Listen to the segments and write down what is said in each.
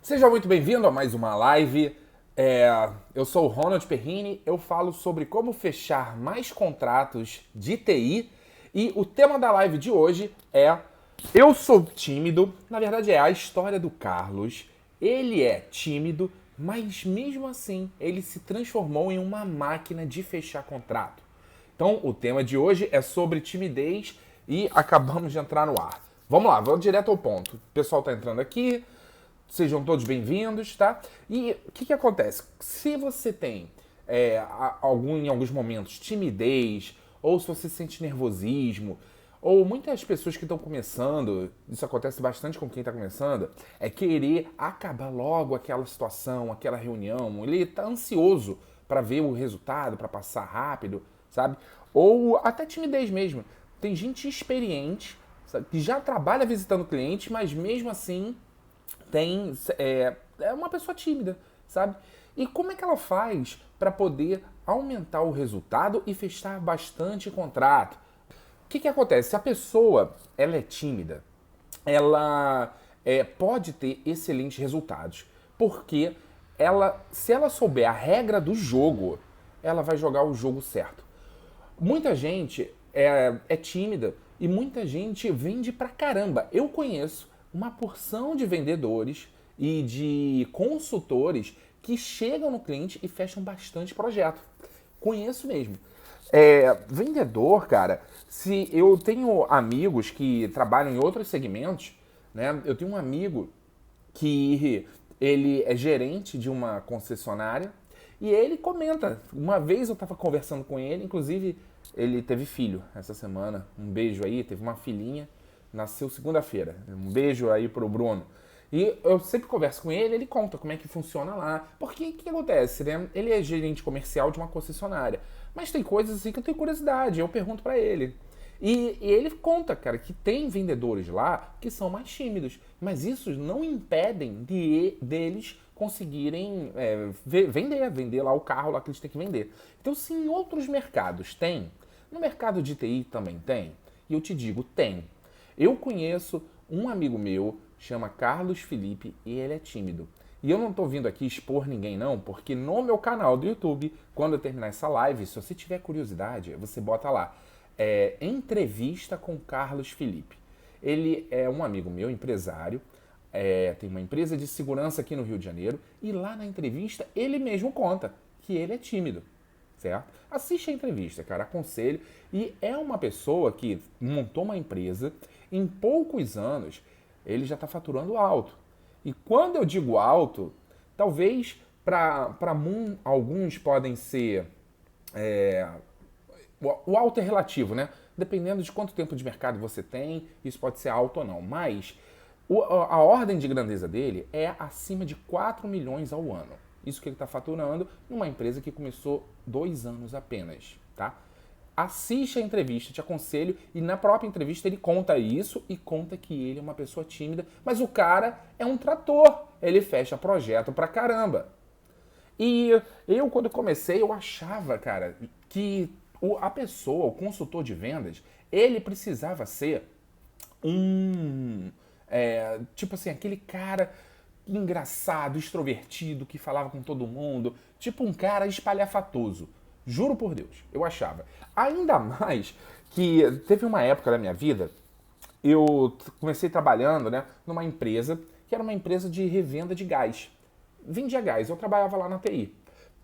Seja muito bem-vindo a mais uma live. Eu sou o Ronald Perrini, eu falo sobre como fechar mais contratos de TI e o tema da live de hoje é Eu sou tímido. Na verdade é a história do Carlos. Ele é tímido, mas mesmo assim ele se transformou em uma máquina de fechar contrato. Então o tema de hoje é sobre timidez e acabamos de entrar no ar. Vamos lá, vamos direto ao ponto. O pessoal está entrando aqui. Sejam todos bem-vindos, tá? E o que acontece? Se você tem em alguns momentos timidez, ou se você sente nervosismo, ou muitas pessoas que estão começando, isso acontece bastante com quem está começando, é querer acabar logo aquela situação, aquela reunião. Ele está ansioso para ver o resultado, para passar rápido, sabe? Ou até timidez mesmo. Tem gente experiente, sabe, que já trabalha visitando cliente, mas mesmo assim é uma pessoa tímida, sabe? E como é que ela faz para poder aumentar o resultado e fechar bastante contrato? O que acontece? Se a pessoa ela é tímida, ela pode ter excelentes resultados, porque se ela souber a regra do jogo, ela vai jogar o jogo certo. Muita gente é tímida e muita gente vende pra caramba. Eu conheço uma porção de vendedores e de consultores que chegam no cliente e fecham bastante projeto. Conheço mesmo. Vendedor, cara, se eu tenho amigos que trabalham em outros segmentos, né? Eu tenho um amigo que ele é gerente de uma concessionária e ele comenta. Uma vez eu estava conversando com ele, inclusive ele teve filho essa semana. Um beijo aí, teve uma filhinha, nasceu segunda-feira. Um beijo aí pro Bruno. E eu sempre converso com ele, ele conta como é que funciona lá. Porque o que acontece, né? Ele é gerente comercial de uma concessionária. Mas tem coisas assim que eu tenho curiosidade, eu pergunto para ele. E ele conta, cara, que tem vendedores lá que são mais tímidos, mas isso não impedem deles conseguirem vender lá o carro lá que eles têm que vender. Então, se em outros mercados tem, no mercado de TI também tem, e eu te digo, tem. Eu conheço um amigo meu, chama Carlos Felipe, e ele é tímido. E eu não tô vindo aqui expor ninguém não, porque no meu canal do YouTube, quando eu terminar essa live, se você tiver curiosidade, você bota lá, entrevista com Carlos Felipe. Ele é um amigo meu, empresário, tem uma empresa de segurança aqui no Rio de Janeiro, e lá na entrevista ele mesmo conta que ele é tímido, certo? Assiste a entrevista, cara, aconselho. E é uma pessoa que montou uma empresa, em poucos anos ele já está faturando alto. E quando eu digo alto, talvez para alguns podem ser o alto é relativo, né? Dependendo de quanto tempo de mercado você tem, isso pode ser alto ou não. Mas a ordem de grandeza dele é acima de 4 milhões ao ano. Isso que ele está faturando numa empresa que começou 2 anos apenas, tá? Assiste a entrevista, te aconselho, e na própria entrevista ele conta isso e conta que ele é uma pessoa tímida, mas o cara é um trator, ele fecha projeto pra caramba. E eu, quando comecei, eu achava, cara, que a pessoa, o consultor de vendas, ele precisava ser tipo assim, aquele cara engraçado, extrovertido, que falava com todo mundo, tipo um cara espalhafatoso. Juro por Deus, eu achava. Ainda mais que teve uma época da minha vida, eu comecei trabalhando, né, numa empresa que era uma empresa de revenda de gás. Vendia gás, eu trabalhava lá na TI.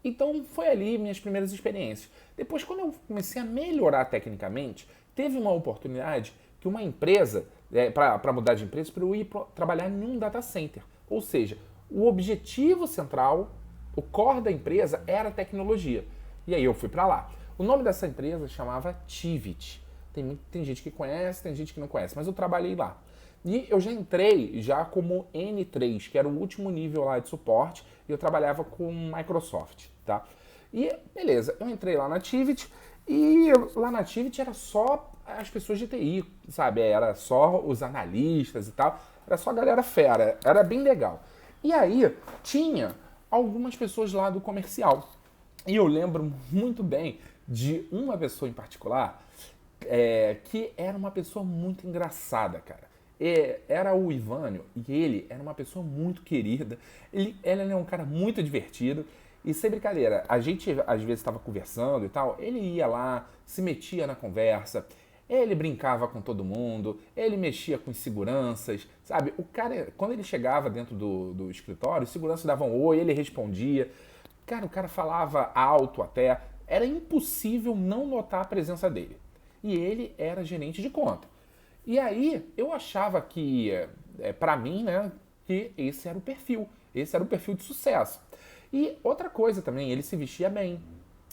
Então foi ali minhas primeiras experiências. Depois, quando eu comecei a melhorar tecnicamente, teve uma oportunidade que uma empresa, para mudar de empresa, para eu ir trabalhar em um data center. Ou seja, o objetivo central, o core da empresa era a tecnologia. E aí eu fui para lá. O nome dessa empresa chamava Tivit. Tem gente que conhece, tem gente que não conhece, mas eu trabalhei lá. E eu já entrei já como N3, que era o último nível lá de suporte, e eu trabalhava com Microsoft, tá? E beleza, eu entrei lá na Tivit, e lá na Tivit era só as pessoas de TI, sabe? Era só os analistas e tal, era só a galera fera, era bem legal. E aí tinha algumas pessoas lá do comercial. E eu lembro muito bem de uma pessoa em particular que era uma pessoa muito engraçada, cara. era o Ivânio, e ele era uma pessoa muito querida, ele é um cara muito divertido, e sem brincadeira, a gente às vezes estava conversando e tal, ele ia lá, se metia na conversa, ele brincava com todo mundo, ele mexia com os seguranças, sabe? O cara, quando ele chegava dentro do escritório, os seguranças davam um oi, ele respondia. Cara, o cara falava alto até. Era impossível não notar a presença dele. E ele era gerente de conta. E aí, eu achava que, pra mim, né, que esse era o perfil. Esse era o perfil de sucesso. E outra coisa também, ele se vestia bem.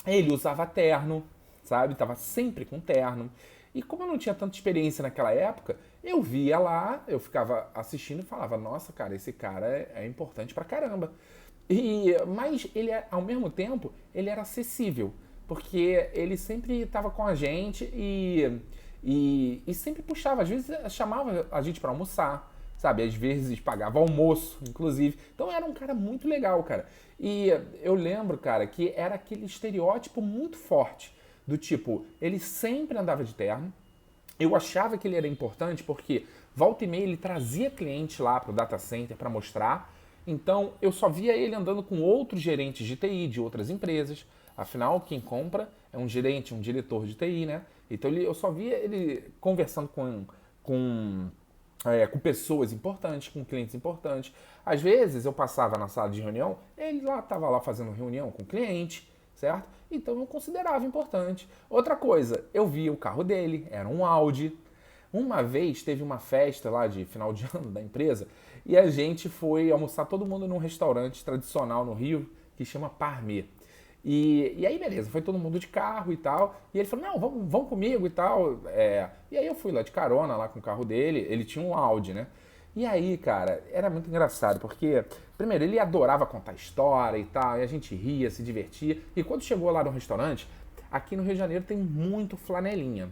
Ele usava terno, sabe? Tava sempre com terno. E como eu não tinha tanta experiência naquela época, eu via lá, eu ficava assistindo e falava, nossa, cara, esse cara é importante pra caramba. Mas ele, ao mesmo tempo, ele era acessível, porque ele sempre estava com a gente e sempre puxava, às vezes chamava a gente pra almoçar, sabe? Às vezes pagava almoço, inclusive. Então era um cara muito legal, cara. E eu lembro, cara, que era aquele estereótipo muito forte do tipo, ele sempre andava de terno. Eu achava que ele era importante porque volta e meia ele trazia cliente lá pro data center para mostrar. Então eu só via ele andando com outros gerentes de TI de outras empresas. Afinal, quem compra é um gerente, um diretor de TI, né? Então eu só via ele conversando com pessoas importantes, com clientes importantes. Às vezes eu passava na sala de reunião, ele lá estava lá fazendo reunião com o cliente, certo? Então eu considerava importante. Outra coisa, eu via o carro dele, era um Audi. Uma vez teve uma festa lá de final de ano da empresa e a gente foi almoçar todo mundo num restaurante tradicional no Rio que chama Parmê. E aí, beleza, foi todo mundo de carro e tal. E ele falou, não, vamos comigo e tal. E aí eu fui lá de carona, lá com o carro dele. Ele tinha um Audi, né? E aí, cara, era muito engraçado, porque, primeiro, ele adorava contar história e tal, e a gente ria, se divertia. E quando chegou lá no restaurante, aqui no Rio de Janeiro tem muito flanelinha.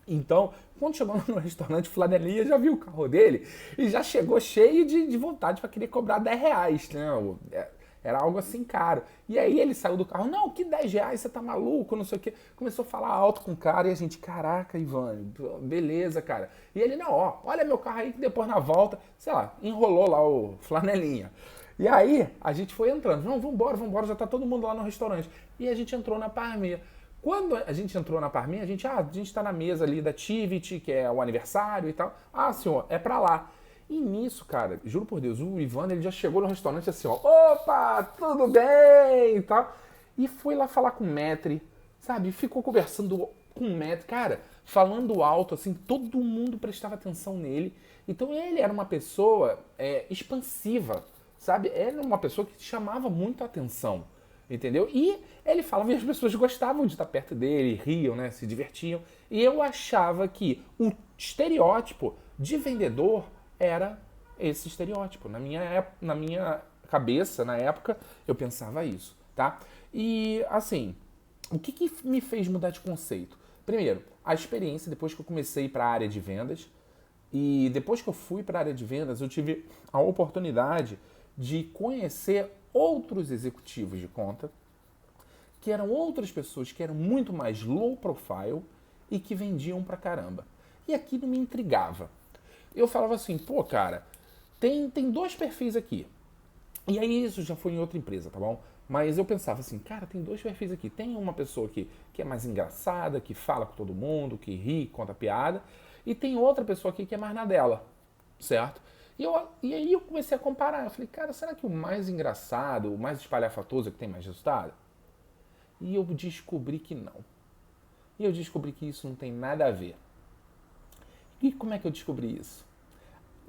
Então, quando chegou no restaurante, flanelinha já viu o carro dele e já chegou cheio de vontade para querer cobrar R$ 10, né? Era algo assim caro. E aí ele saiu do carro, não, que R$ 10, você tá maluco, não sei o quê. Começou a falar alto com o cara e a gente, caraca, Ivan, beleza, cara. E ele, não, ó, olha meu carro aí que depois na volta, sei lá, enrolou lá o flanelinha. E aí a gente foi entrando, não, vambora, já tá todo mundo lá no restaurante. E a gente entrou na Parmê. Quando a gente entrou na Parmê, a gente tá na mesa ali da Tivit, que é o aniversário e tal. Ah, senhor, é pra lá. E nisso, cara, juro por Deus, o Ivan, ele já chegou no restaurante assim, ó, opa, tudo bem e tal. E foi lá falar com o maître, sabe? Ficou conversando com o maître, cara, falando alto, assim, todo mundo prestava atenção nele. Então ele era uma pessoa expansiva, sabe? Era uma pessoa que chamava muito a atenção, entendeu? E ele falava e as pessoas gostavam de estar perto dele, riam, né? Se divertiam. E eu achava que o estereótipo de vendedor era esse estereótipo. Na minha cabeça, na época, eu pensava isso, tá? E, assim, o que me fez mudar de conceito? Primeiro, a experiência, depois que eu comecei para a área de vendas. E depois que eu fui para a área de vendas, eu tive a oportunidade de conhecer outros executivos de conta, que eram outras pessoas que eram muito mais low profile e que vendiam pra caramba. E aquilo me intrigava. Eu falava assim, pô, cara, tem dois perfis aqui. E aí isso já foi em outra empresa, tá bom? Mas eu pensava assim, cara, tem dois perfis aqui. Tem uma pessoa que é mais engraçada, que fala com todo mundo, que ri, conta piada. E tem outra pessoa aqui que é mais na dela, certo? E aí eu comecei a comparar. Eu falei, cara, será que o mais engraçado, o mais espalhafatoso é que tem mais resultado? E eu descobri que não. E eu descobri que isso não tem nada a ver. E como é que eu descobri isso?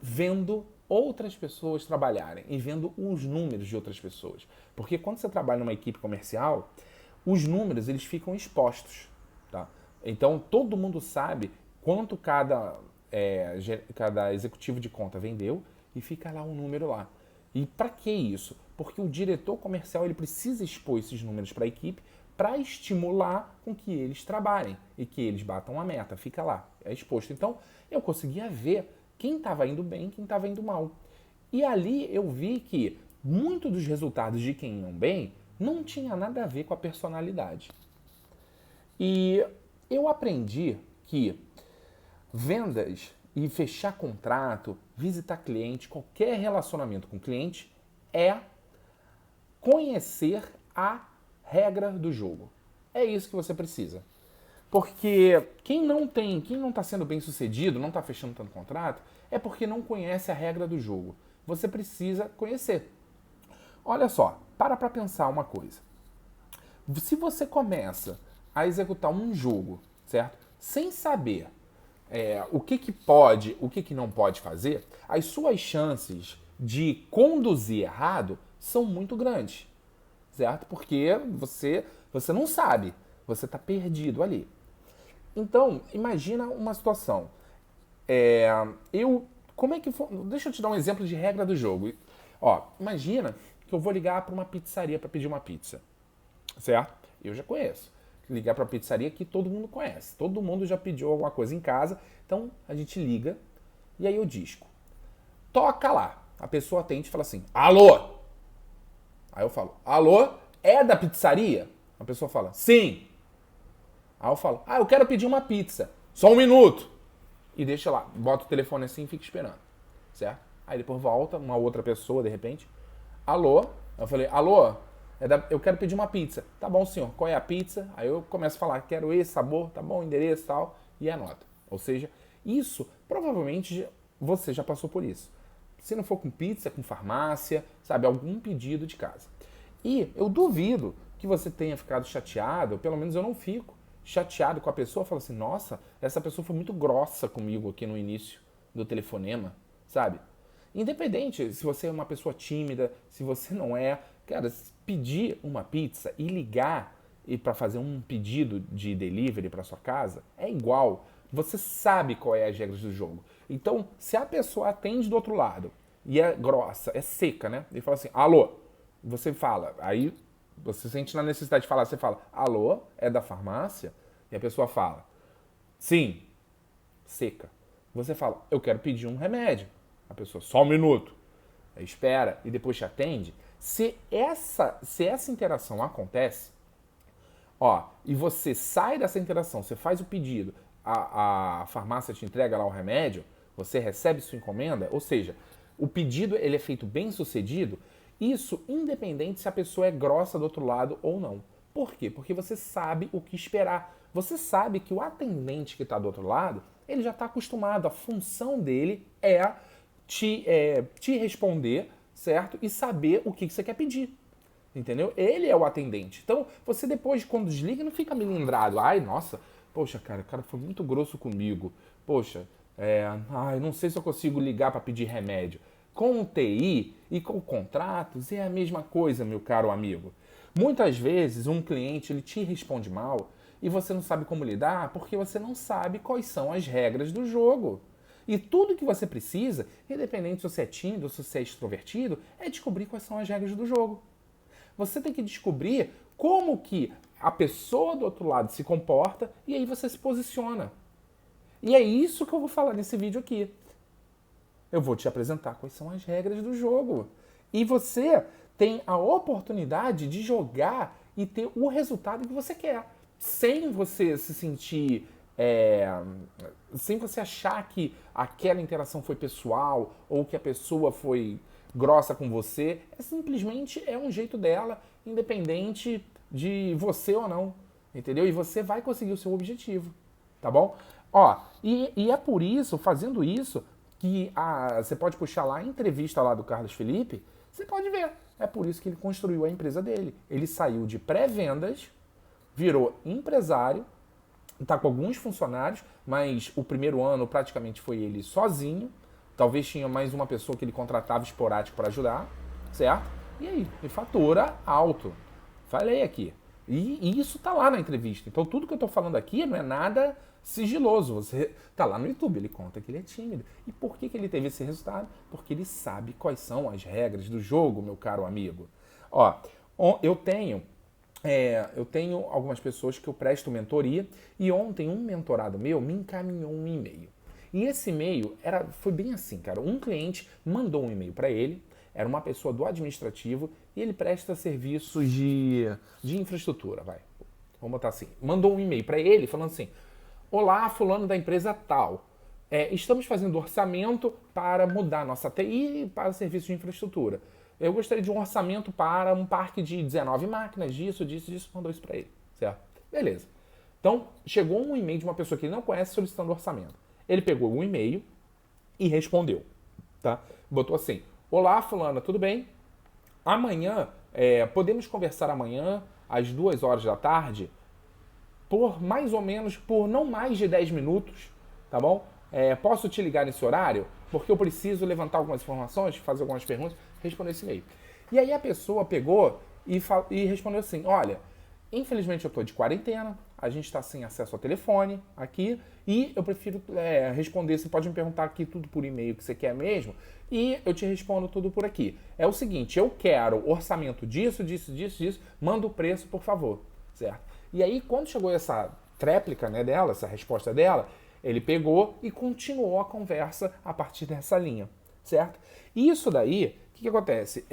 Vendo outras pessoas trabalharem e vendo os números de outras pessoas. Porque quando você trabalha numa equipe comercial, os números eles ficam expostos. Tá? Então todo mundo sabe quanto cada executivo de conta vendeu e fica lá um número lá. E para que isso? Porque o diretor comercial ele precisa expor esses números para a equipe para estimular com que eles trabalhem e que eles batam a meta. Fica lá, é exposto. Então, eu conseguia ver quem estava indo bem e quem estava indo mal. E ali eu vi que muito dos resultados de quem iam bem não tinha nada a ver com a personalidade. E eu aprendi que vendas e fechar contrato, visitar cliente, qualquer relacionamento com cliente é conhecer a regra do jogo. É isso que você precisa. Porque quem não está sendo bem sucedido, não está fechando tanto contrato, é porque não conhece a regra do jogo. Você precisa conhecer. Olha só, para pensar uma coisa. Se você começa a executar um jogo, certo? Sem saber o que pode, o que não pode fazer, as suas chances de conduzir errado são muito grandes, certo? Porque você não sabe, você está perdido ali. Então, imagina uma situação. Como é que for? Deixa eu te dar um exemplo de regra do jogo. Ó, imagina que eu vou ligar para uma pizzaria para pedir uma pizza, certo? Eu já conheço. Ligar para a pizzaria que todo mundo conhece. Todo mundo já pediu alguma coisa em casa. Então a gente liga e aí o disco toca lá. A pessoa atende e fala assim: alô? Aí eu falo: alô? É da pizzaria? A pessoa fala: sim. Aí eu falo: eu quero pedir uma pizza. Só um minuto. E deixa lá. Bota o telefone assim e fica esperando. Certo? Aí depois volta uma outra pessoa de repente: alô? Eu falei: alô? Eu quero pedir uma pizza. Tá bom, senhor. Qual é a pizza? Aí eu começo a falar: quero esse sabor, tá bom, endereço e tal. E anota. Ou seja, isso, provavelmente, você já passou por isso. Se não for com pizza, com farmácia, sabe, algum pedido de casa. E eu duvido que você tenha ficado chateado, pelo menos eu não fico chateado com a pessoa, falo assim: nossa, essa pessoa foi muito grossa comigo aqui no início do telefonema, sabe? Independente se você é uma pessoa tímida, se você não é, cara, pedir uma pizza e ligar e para fazer um pedido de delivery para sua casa é igual. Você sabe qual é as regras do jogo. Então, se a pessoa atende do outro lado e é grossa, é seca, né? E fala assim: alô, você fala, aí você sente na necessidade de falar, você fala: alô, é da farmácia? E a pessoa fala: sim, seca. Você fala: eu quero pedir um remédio. A pessoa: só um minuto. Aí espera e depois te atende. Se essa interação acontece, e você sai dessa interação, você faz o pedido, a farmácia te entrega lá o remédio, você recebe sua encomenda, ou seja, o pedido ele é feito bem sucedido, isso independente se a pessoa é grossa do outro lado ou não. Por quê? Porque você sabe o que esperar. Você sabe que o atendente que está do outro lado, ele já está acostumado, a função dele é te responder, certo? E saber o que você quer pedir. Entendeu? Ele é o atendente. Então, você depois, quando desliga, não fica melindrado. Ai, nossa, poxa, cara, o cara foi muito grosso comigo. Poxa, não sei se eu consigo ligar para pedir remédio. Com o TI e com contratos é a mesma coisa, meu caro amigo. Muitas vezes um cliente ele te responde mal e você não sabe como lidar porque você não sabe quais são as regras do jogo. E tudo que você precisa, independente se você é tímido ou se você é extrovertido, é descobrir quais são as regras do jogo. Você tem que descobrir como que a pessoa do outro lado se comporta e aí você se posiciona. E é isso que eu vou falar nesse vídeo aqui. Eu vou te apresentar quais são as regras do jogo. E você tem a oportunidade de jogar e ter o resultado que você quer. Sem você se sentir... sem você achar que aquela interação foi pessoal ou que a pessoa foi grossa com você, simplesmente é um jeito dela, independente de você ou não, entendeu? E você vai conseguir o seu objetivo, tá bom? E é por isso, fazendo isso, que você pode puxar lá a entrevista lá do Carlos Felipe, você pode ver. É por isso que ele construiu a empresa dele. Ele saiu de pré-vendas, virou empresário, está com alguns funcionários, mas o primeiro ano praticamente foi ele sozinho. Talvez tinha mais uma pessoa que ele contratava esporádico para ajudar, certo? E aí, ele fatura alto. Falei aqui. E isso tá lá na entrevista. Então tudo que eu tô falando aqui não é nada sigiloso. Você tá lá no YouTube, ele conta que ele é tímido. E por que ele teve esse resultado? Porque ele sabe quais são as regras do jogo, meu caro amigo. Eu tenho algumas pessoas que eu presto mentoria e ontem um mentorado meu me encaminhou um e-mail. E esse e-mail foi bem assim, cara. Um cliente mandou um e-mail para ele, era uma pessoa do administrativo e ele presta serviços de infraestrutura, vai. Vamos botar assim. Mandou um e-mail para ele falando assim: olá, fulano da empresa tal. Estamos fazendo orçamento para mudar nossa TI para serviços de infraestrutura. Eu gostaria de um orçamento para um parque de 19 máquinas, disso, mandou isso para ele, certo? Beleza. Então, chegou um e-mail de uma pessoa que ele não conhece solicitando orçamento. Ele pegou o e-mail e respondeu, tá? Botou assim: olá, fulana, tudo bem? Amanhã, podemos conversar amanhã às 2 horas da tarde por mais ou menos, por não mais de 10 minutos, tá bom? Posso te ligar nesse horário? Porque eu preciso levantar algumas informações, fazer algumas perguntas, responder esse e-mail. E aí a pessoa pegou e respondeu assim: olha, infelizmente eu estou de quarentena, a gente está sem acesso ao telefone aqui, e eu prefiro responder, você pode me perguntar aqui tudo por e-mail que você quer mesmo, e eu te respondo tudo por aqui. É o seguinte, eu quero orçamento disso, manda o preço, por favor, certo? E aí, quando chegou essa tréplica, né, dela, essa resposta dela, ele pegou e continuou a conversa a partir dessa linha, certo? E isso daí, o que acontece?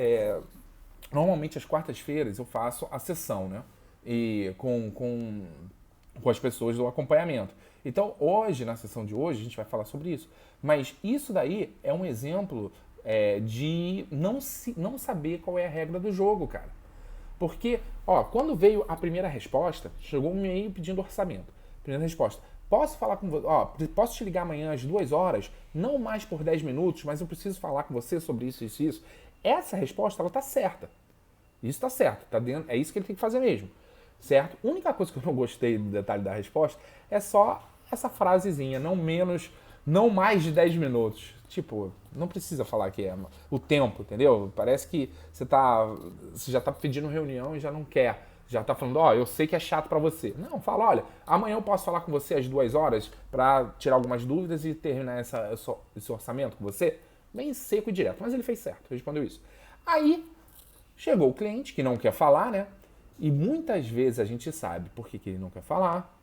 Normalmente, às quartas-feiras, eu faço a sessão, né? E com as pessoas do acompanhamento. Então, hoje, na sessão de hoje, a gente vai falar sobre isso. Mas isso daí é um exemplo de não saber qual é a regra do jogo, cara. Porque, quando veio a primeira resposta, chegou um e-mail pedindo orçamento. Primeira resposta: posso falar com você? Posso te ligar amanhã às 2 horas? Não mais por 10 minutos, mas eu preciso falar com você sobre isso, isso e isso. Essa resposta, ela tá certa. Isso tá certo, tá dentro, é isso que ele tem que fazer mesmo. Certo? A única coisa que eu não gostei do detalhe da resposta é só essa frasezinha, não mais de 10 minutos. Tipo, não precisa falar que é o tempo, entendeu? Parece que você já tá pedindo reunião e já não quer. Já tá falando, eu sei que é chato pra você. Não, fala, olha, amanhã eu posso falar com você às 2 horas pra tirar algumas dúvidas e terminar esse orçamento com você. Bem seco e direto. Mas ele fez certo, respondeu isso. Aí, chegou o cliente que não quer falar, né? E muitas vezes a gente sabe por que ele não quer falar.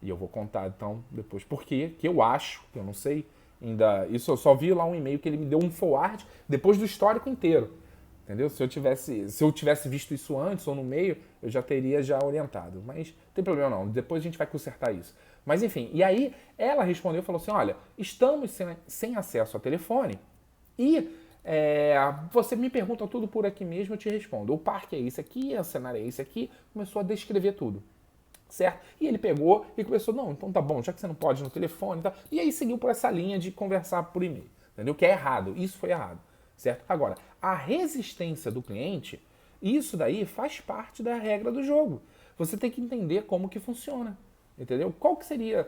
E eu vou contar então depois por quê, que eu acho, que eu não sei ainda. Isso eu só vi lá um e-mail que ele me deu um forward depois do histórico inteiro. Entendeu? Se eu tivesse visto isso antes ou no meio, eu já teria orientado. Mas não tem problema não, depois a gente vai consertar isso. Mas enfim, e aí ela respondeu e falou assim: olha, estamos sem acesso ao telefone e você me pergunta tudo por aqui mesmo, eu te respondo. O parque é esse aqui, o cenário é esse aqui. Começou a descrever tudo, certo? E ele pegou e começou: não, então tá bom, já que você não pode ir no telefone, tá? E aí seguiu por essa linha de conversar por e-mail, entendeu? Que é errado, isso foi errado, certo? Agora, a resistência do cliente, isso daí faz parte da regra do jogo. Você tem que entender como que funciona, entendeu? Qual que seria,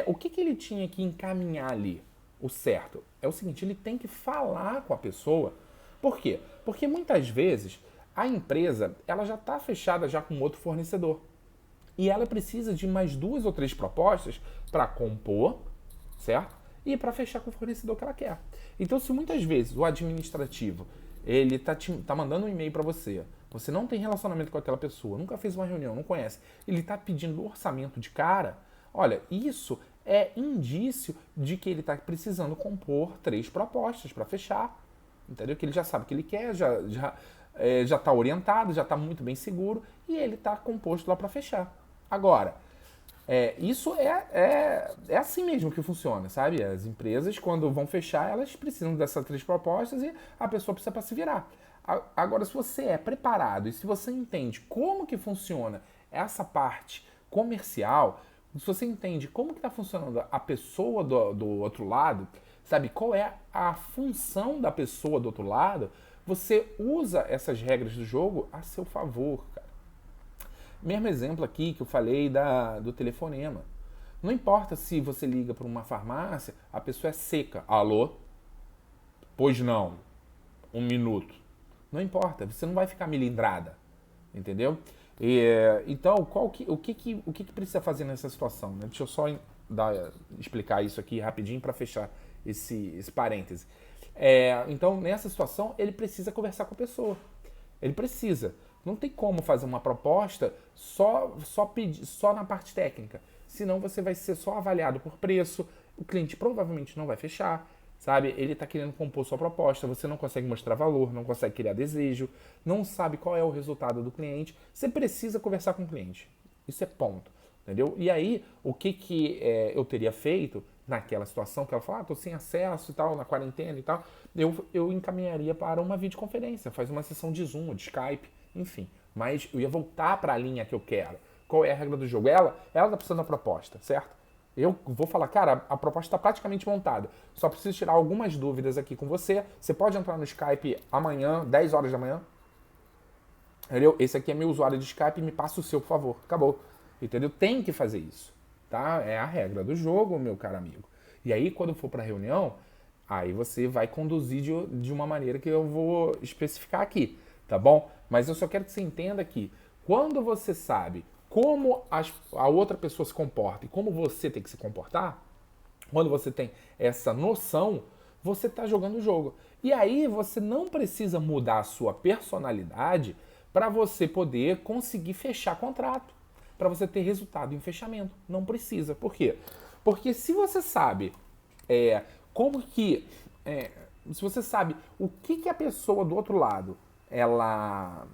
o que ele tinha que encaminhar ali? O certo é o seguinte: ele tem que falar com a pessoa. Por quê? Porque muitas vezes a empresa ela já está fechada já com outro fornecedor e ela precisa de mais 2 ou 3 propostas para compor, certo? E para fechar com o fornecedor que ela quer. Então, se muitas vezes o administrativo ele tá mandando um e-mail para você, você não tem relacionamento com aquela pessoa, nunca fez uma reunião, não conhece, ele está pedindo orçamento de cara, olha, isso é indício de que ele está precisando compor 3 propostas para fechar, entendeu? Que ele já sabe o que ele quer, já está orientado, já está muito bem seguro e ele está composto lá para fechar. Agora, isso é assim mesmo que funciona, sabe? As empresas, quando vão fechar, elas precisam dessas 3 propostas e a pessoa precisa para se virar. Agora, se você é preparado e se você entende como que funciona essa parte comercial, se você entende como que está funcionando a pessoa do outro lado, sabe qual é a função da pessoa do outro lado, você usa essas regras do jogo a seu favor, cara. Mesmo exemplo aqui que eu falei do telefonema. Não importa se você liga para uma farmácia, a pessoa é seca. Alô? Pois não. 1 minuto. Não importa, você não vai ficar melindrada. Entendeu? Então, o que precisa fazer nessa situação? Né? Deixa eu só explicar isso aqui rapidinho para fechar esse parêntese. Então, nessa situação, ele precisa conversar com a pessoa. Ele precisa. Não tem como fazer uma proposta só na parte técnica. Senão você vai ser só avaliado por preço, o cliente provavelmente não vai fechar, sabe? Ele está querendo compor sua proposta, você não consegue mostrar valor, não consegue criar desejo, não sabe qual é o resultado do cliente. Você precisa conversar com o cliente. Isso é ponto, entendeu? E aí, o que eu teria feito? naquela situação que ela fala, tô sem acesso e tal, na quarentena e tal, eu encaminharia para uma videoconferência, faz uma sessão de Zoom, de Skype, enfim. Mas eu ia voltar para a linha que eu quero. Qual é a regra do jogo? Ela tá precisando da proposta, certo? Eu vou falar, cara, a proposta está praticamente montada. Só preciso tirar algumas dúvidas aqui com você. Você pode entrar no Skype amanhã, 10 horas da manhã. Entendeu? Esse aqui é meu usuário de Skype, me passa o seu, por favor. Acabou. Entendeu? Tem que fazer isso. Tá? É a regra do jogo, meu caro amigo. E aí, quando for para reunião, aí você vai conduzir de uma maneira que eu vou especificar aqui, tá bom? Mas eu só quero que você entenda que quando você sabe como a outra pessoa se comporta e como você tem que se comportar, quando você tem essa noção, você está jogando o jogo. E aí você não precisa mudar a sua personalidade para você poder conseguir fechar contrato, para você ter resultado em fechamento. Não precisa. Por quê? Porque se você sabe como que... se você sabe o que a pessoa do outro lado ela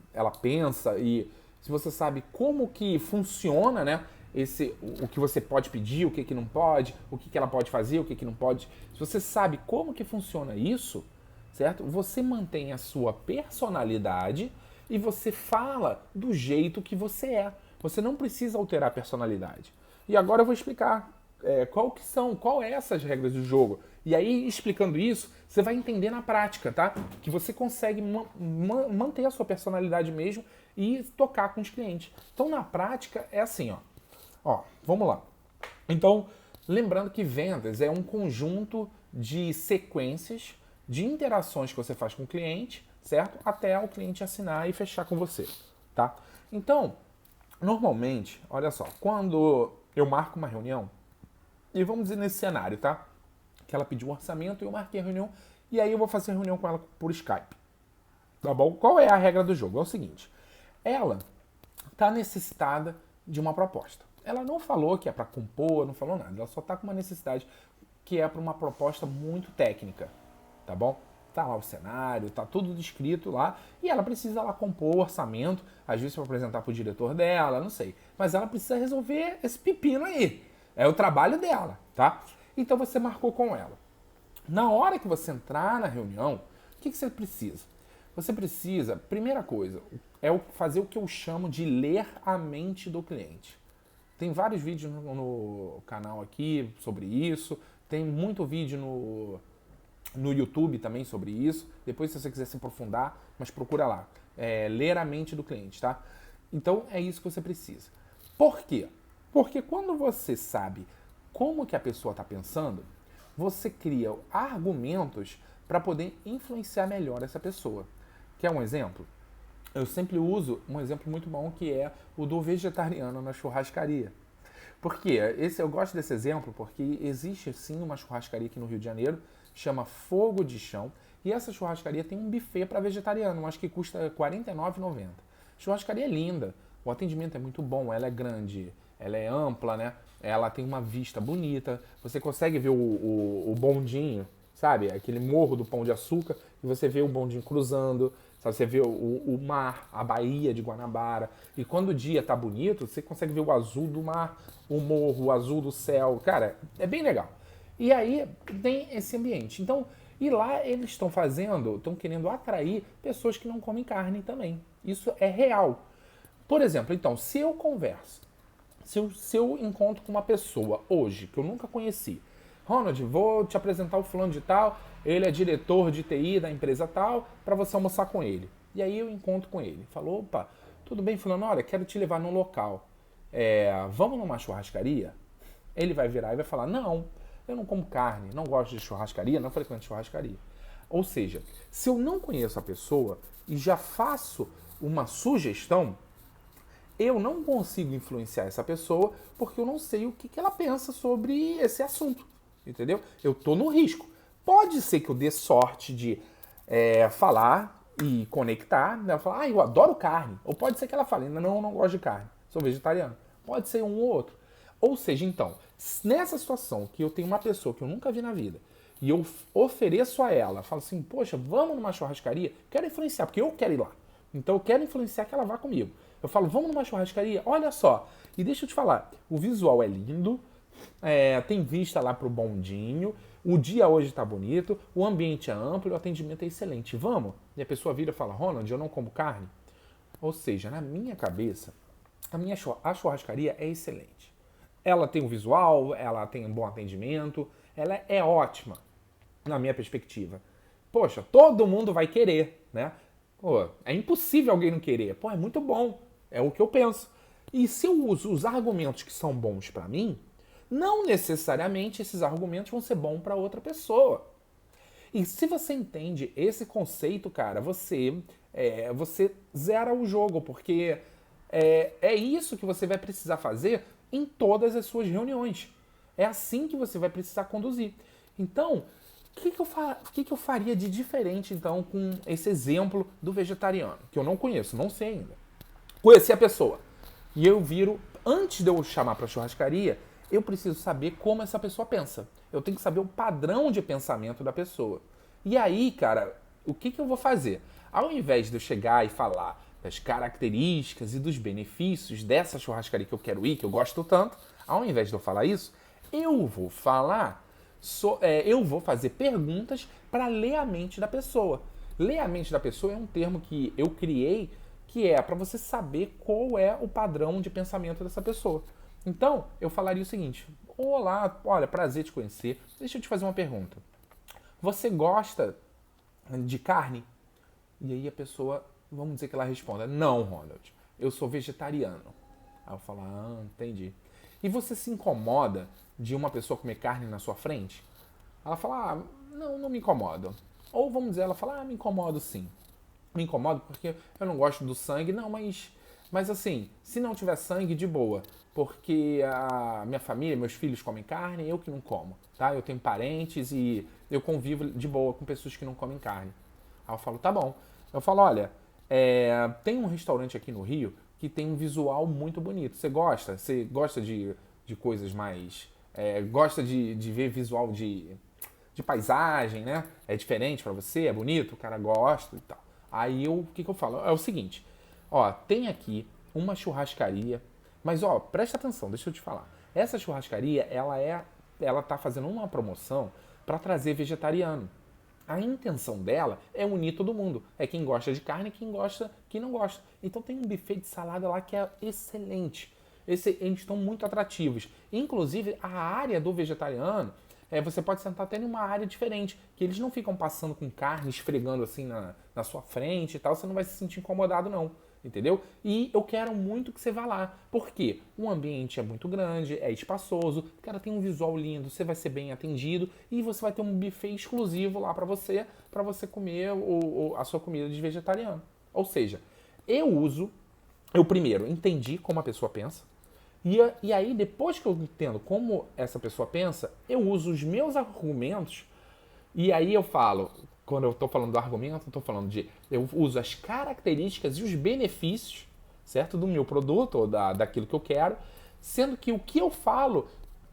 pensa e se você sabe como que funciona, né? O que você pode pedir, o que não pode, o que ela pode fazer, o que não pode. Se você sabe como que funciona isso, certo? Você mantém a sua personalidade e você fala do jeito que você é. Você não precisa alterar a personalidade. E agora eu vou explicar qual é essas regras do jogo. E aí, explicando isso, você vai entender na prática, tá? Que você consegue manter a sua personalidade mesmo e tocar com os clientes. Então, na prática, é assim, ó, vamos lá. Então, lembrando que vendas é um conjunto de sequências, de interações que você faz com o cliente, certo? Até o cliente assinar e fechar com você, tá? Então, normalmente, olha só, quando eu marco uma reunião, e vamos dizer nesse cenário, tá? Que ela pediu um orçamento e eu marquei a reunião, e aí eu vou fazer a reunião com ela por Skype. Tá bom? Qual é a regra do jogo? É o seguinte, ela está necessitada de uma proposta. Ela não falou que é para compor, não falou nada. Ela só está com uma necessidade que é para uma proposta muito técnica, tá bom? Tá lá o cenário, tá tudo descrito lá, e ela precisa lá compor o orçamento, às vezes para apresentar para o diretor dela, não sei. Mas ela precisa resolver esse pepino aí. É o trabalho dela, tá? Então você marcou com ela. Na hora que você entrar na reunião, o que você precisa? Você precisa, primeira coisa, fazer o que eu chamo de ler a mente do cliente. Tem vários vídeos no canal aqui sobre isso, tem muito vídeo no YouTube também sobre isso. Depois, se você quiser se aprofundar, mas procura lá. Ler a mente do cliente, tá? Então, é isso que você precisa. Por quê? Porque quando você sabe como que a pessoa está pensando, você cria argumentos para poder influenciar melhor essa pessoa. Quer um exemplo? Eu sempre uso um exemplo muito bom que é o do vegetariano na churrascaria. Por quê? Eu gosto desse exemplo porque existe sim uma churrascaria aqui no Rio de Janeiro, chama Fogo de Chão, e essa churrascaria tem um buffet para vegetariano, acho que custa R$ 49,90. Churrascaria é linda, o atendimento é muito bom, ela é grande, ela é ampla, né? Ela tem uma vista bonita, você consegue ver o bondinho, sabe? Aquele morro do Pão de Açúcar, e você vê o bondinho cruzando, sabe? Você vê o mar, a Baía de Guanabara, e quando o dia tá bonito, você consegue ver o azul do mar, o morro, o azul do céu, cara, é bem legal. E aí tem esse ambiente. Então, e lá eles estão querendo atrair pessoas que não comem carne também. Isso é real. Por exemplo, então, se eu converso, se eu encontro com uma pessoa hoje que eu nunca conheci, Ronald, vou te apresentar o fulano de tal, ele é diretor de TI da empresa tal, para você almoçar com ele. E aí eu encontro com ele. Falou, opa, tudo bem, fulano? Olha, quero te levar num local. Vamos numa churrascaria? Ele vai virar e vai falar, não, eu não como carne, não gosto de churrascaria, não frequento churrascaria. Ou seja, se eu não conheço a pessoa e já faço uma sugestão, eu não consigo influenciar essa pessoa porque eu não sei o que ela pensa sobre esse assunto, entendeu? Eu tô no risco. Pode ser que eu dê sorte de falar e conectar, né? Falar, eu adoro carne. Ou pode ser que ela fale, não, eu não gosto de carne, sou vegetariano. Pode ser um ou outro. Ou seja, então, nessa situação que eu tenho uma pessoa que eu nunca vi na vida e eu ofereço a ela, falo assim, poxa, vamos numa churrascaria, quero influenciar, porque eu quero ir lá. Então eu quero influenciar que ela vá comigo. Eu falo, vamos numa churrascaria? Olha só. E deixa eu te falar, o visual é lindo, tem vista lá pro bondinho, o dia hoje tá bonito, o ambiente é amplo, o atendimento é excelente. Vamos? E a pessoa vira e fala, Ronald, eu não como carne? Ou seja, na minha cabeça, a churrascaria é excelente. Ela tem um visual, ela tem um bom atendimento, ela é ótima, na minha perspectiva. Poxa, todo mundo vai querer, né? Pô, é impossível alguém não querer. Pô, é muito bom. É o que eu penso. E se eu uso os argumentos que são bons pra mim, não necessariamente esses argumentos vão ser bons pra outra pessoa. E se você entende esse conceito, cara, você zera o jogo, porque é isso que você vai precisar fazer em todas as suas reuniões. É assim que você vai precisar conduzir. Então, o que eu faria de diferente, então, com esse exemplo do vegetariano? Que eu não conheço, não sei ainda. Conheci a pessoa. E eu viro, antes de eu chamar para churrascaria, eu preciso saber como essa pessoa pensa. Eu tenho que saber o padrão de pensamento da pessoa. E aí, cara, o que eu vou fazer? Ao invés de eu chegar e falar das características e dos benefícios dessa churrascaria que eu quero ir, que eu gosto tanto, ao invés de eu falar isso, eu vou falar, eu vou fazer perguntas para ler a mente da pessoa. Ler a mente da pessoa é um termo que eu criei que é para você saber qual é o padrão de pensamento dessa pessoa. Então, eu falaria o seguinte: olá, olha, prazer te conhecer. Deixa eu te fazer uma pergunta. Você gosta de carne? E aí a pessoa, vamos dizer que ela responda: não, Ronald, eu sou vegetariano. Aí eu falo: ah, entendi. E você se incomoda de uma pessoa comer carne na sua frente? Ela fala: ah, não me incomoda. Ou vamos dizer, ela fala: ah, me incomodo sim. Me incomodo porque eu não gosto do sangue. Não, mas assim, se não tiver sangue, de boa. Porque a minha família, meus filhos comem carne, eu que não como, tá? Eu tenho parentes e eu convivo de boa com pessoas que não comem carne. Aí eu falo, tá bom. Eu falo, olha, tem um restaurante aqui no Rio que tem um visual muito bonito. Você gosta? Você gosta de coisas mais... gosta de ver visual de paisagem, né? É diferente pra você? É bonito? O cara gosta e tal. Aí o que eu falo? É o seguinte, ó, tem aqui uma churrascaria, mas ó, presta atenção, deixa eu te falar. Essa churrascaria, ela tá fazendo uma promoção para trazer vegetariano. A intenção dela é unir todo mundo. É quem gosta de carne e quem não gosta. Então tem um buffet de salada lá que é excelente. Eles estão muito atrativos. Inclusive, a área do vegetariano, você pode sentar até em uma área diferente, que eles não ficam passando com carne, esfregando assim na sua frente e tal, você não vai se sentir incomodado não, entendeu? E eu quero muito que você vá lá, porque o ambiente é muito grande, é espaçoso, o cara tem um visual lindo, você vai ser bem atendido e você vai ter um buffet exclusivo lá para você comer a sua comida de vegetariano. Ou seja, eu primeiro entendi como a pessoa pensa, e aí, depois que eu entendo como essa pessoa pensa, eu uso os meus argumentos. E aí eu falo, quando eu estou falando do argumento, eu uso as características e os benefícios, certo? Do meu produto ou daquilo que eu quero, sendo que o que eu falo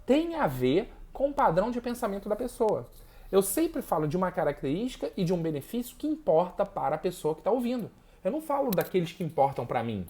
tem a ver com o padrão de pensamento da pessoa. Eu sempre falo de uma característica e de um benefício que importa para a pessoa que está ouvindo. Eu não falo daqueles que importam para mim.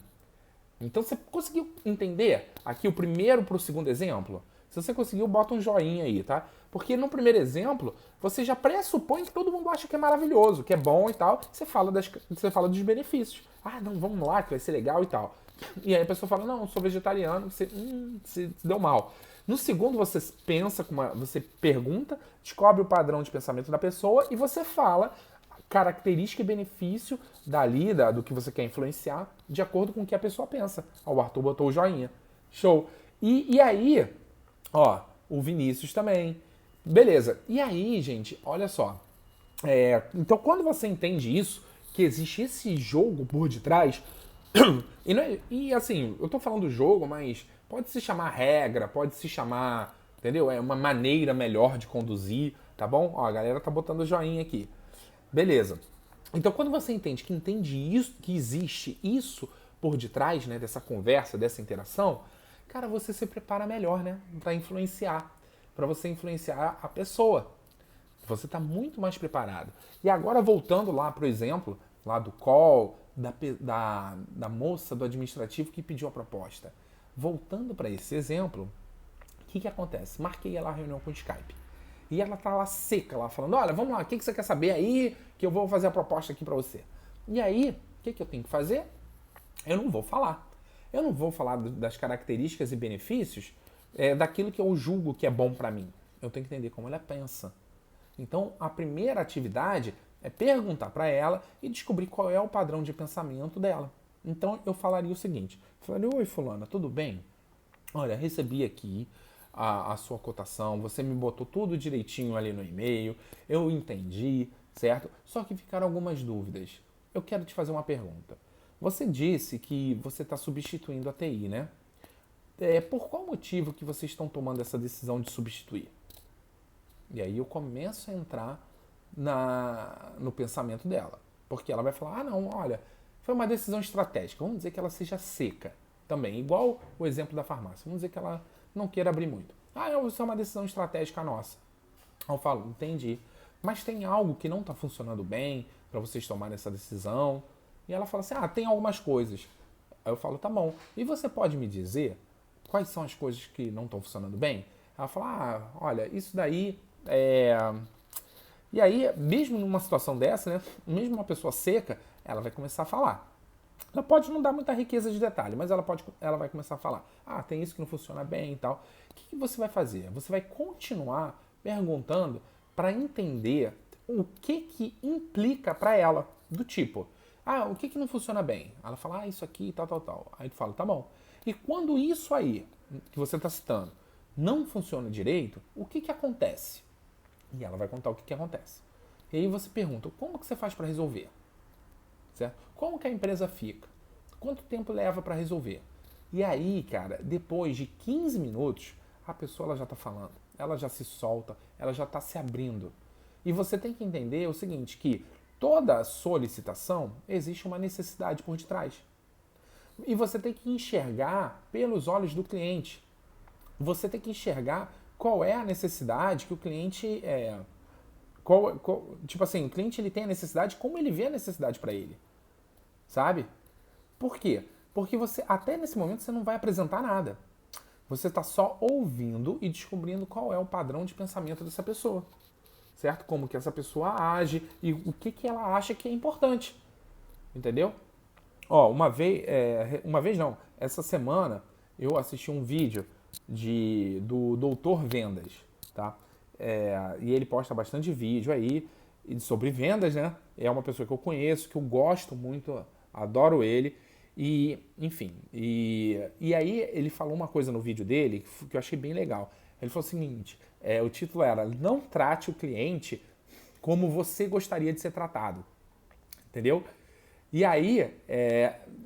Então você conseguiu entender aqui o primeiro para o segundo exemplo? Se você conseguiu, bota um joinha aí, tá? Porque no primeiro exemplo, você já pressupõe que todo mundo acha que é maravilhoso, que é bom e tal. Você fala dos benefícios. Ah, não, vamos lá, que vai ser legal e tal. E aí a pessoa fala, não, eu sou vegetariano, você deu mal. No segundo, você pensa, você pergunta, descobre o padrão de pensamento da pessoa e você fala característica e benefício do que você quer influenciar, de acordo com o que a pessoa pensa. Ó, o Arthur botou o joinha. Show. E aí, ó, o Vinícius também. Beleza. E aí, gente, olha só. Então, quando você entende isso, que existe esse jogo por detrás, e assim, eu tô falando do jogo, mas pode se chamar regra, pode se chamar, entendeu? É uma maneira melhor de conduzir, tá bom? Ó, a galera tá botando o joinha aqui. Beleza. Então, quando você entende isso, que existe isso por detrás, né, dessa conversa, dessa interação, cara, você se prepara melhor, né, para você influenciar a pessoa. Você está muito mais preparado. E agora, voltando lá pro exemplo, lá do call, da moça do administrativo que pediu a proposta. Voltando para esse exemplo, o que acontece? Marquei ela a reunião com o Skype. E ela tá lá seca, lá falando, olha, vamos lá, o que você quer saber aí, que eu vou fazer a proposta aqui pra você. E aí, o que eu tenho que fazer? Eu não vou falar. Eu não vou falar das características e benefícios daquilo que eu julgo que é bom pra mim. Eu tenho que entender como ela pensa. Então, a primeira atividade é perguntar para ela e descobrir qual é o padrão de pensamento dela. Então, eu falaria o seguinte. Eu falaria, oi fulana, tudo bem? Olha, recebi aqui a sua cotação, você me botou tudo direitinho ali no e-mail, eu entendi, certo? Só que ficaram algumas dúvidas. Eu quero te fazer uma pergunta. Você disse que você está substituindo a TI, né? Por qual motivo que vocês estão tomando essa decisão de substituir? E aí eu começo a entrar no pensamento dela. Porque ela vai falar, não, olha, foi uma decisão estratégica. Vamos dizer que ela seja seca também. Igual o exemplo da farmácia. Vamos dizer que ela não queira abrir muito. Isso é uma decisão estratégica nossa. Eu falo, entendi. Mas tem algo que não está funcionando bem para vocês tomarem essa decisão? E ela fala assim, tem algumas coisas. Aí eu falo, tá bom. E você pode me dizer quais são as coisas que não estão funcionando bem? Ela fala, olha, isso daí E aí, mesmo numa situação dessa, né, mesmo uma pessoa seca, ela vai começar a falar. Ela pode não dar muita riqueza de detalhe, mas ela vai começar a falar. Tem isso que não funciona bem e tal. O que você vai fazer? Você vai continuar perguntando para entender o que implica para ela. Do tipo, o que não funciona bem? Ela fala, isso aqui, tal, tal, tal. Aí tu fala, tá bom. E quando isso aí, que você está citando, não funciona direito, o que acontece? E ela vai contar o que acontece. E aí você pergunta, como que você faz para resolver? Certo? Como que a empresa fica? Quanto tempo leva para resolver? E aí, cara, depois de 15 minutos, a pessoa ela já está falando, ela já se solta, ela já está se abrindo. E você tem que entender o seguinte, que toda solicitação existe uma necessidade por detrás. E você tem que enxergar pelos olhos do cliente. Você tem que enxergar qual é a necessidade que o cliente tipo assim, o cliente ele tem a necessidade, como ele vê a necessidade para ele. Sabe? Por quê? Porque você, até nesse momento, você não vai apresentar nada. Você está só ouvindo e descobrindo qual é o padrão de pensamento dessa pessoa. Certo? Como que essa pessoa age e o que ela acha que é importante. Entendeu? Uma vez não, essa semana eu assisti um vídeo do Doutor Vendas, tá? E ele posta bastante vídeo aí sobre vendas, né? É uma pessoa que eu conheço, que eu gosto muito, adoro ele. E, enfim, e aí ele falou uma coisa no vídeo dele que eu achei bem legal. Ele falou o seguinte, o título era não trate o cliente como você gostaria de ser tratado. Entendeu? E aí,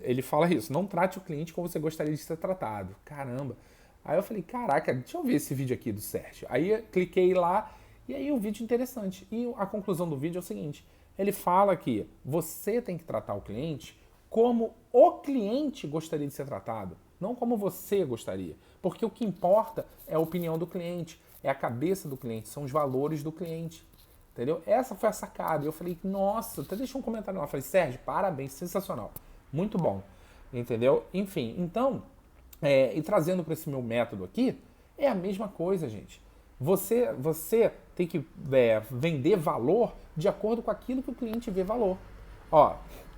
ele fala isso, não trate o cliente como você gostaria de ser tratado. Caramba. Aí eu falei, caraca, deixa eu ver esse vídeo aqui do Sérgio. Aí eu cliquei lá e aí o vídeo interessante. E a conclusão do vídeo é o seguinte, ele fala que você tem que tratar o cliente como o cliente gostaria de ser tratado, não como você gostaria. Porque o que importa é a opinião do cliente, é a cabeça do cliente, são os valores do cliente. Entendeu? Essa foi a sacada. Eu falei, nossa, até deixei um comentário lá. Eu falei, Sérgio, parabéns, sensacional. Muito bom. Entendeu? Enfim, então, e trazendo para esse meu método aqui, é a mesma coisa, gente. Você tem que vender valor de acordo com aquilo que o cliente vê valor.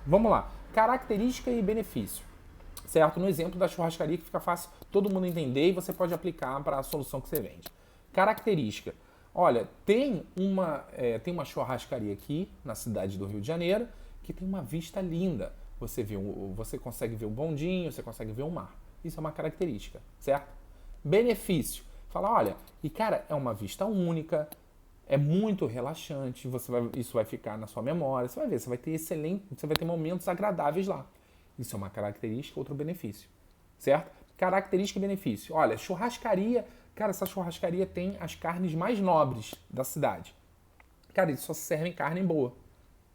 Vamos lá. Característica e benefício. Certo? No exemplo da churrascaria que fica fácil todo mundo entender e você pode aplicar para a solução que você vende. Característica. Olha, tem uma churrascaria aqui na cidade do Rio de Janeiro que tem uma vista linda. Você consegue ver o bondinho, você consegue ver o mar. Isso é uma característica, certo? Benefício. Fala, olha, cara, é uma vista única, é muito relaxante, isso vai ficar na sua memória, você vai ver, você vai ter momentos agradáveis lá. Isso é uma característica, outro benefício, certo? Característica e benefício. Olha, churrascaria, cara, essa churrascaria tem as carnes mais nobres da cidade. Cara, eles só servem carne boa,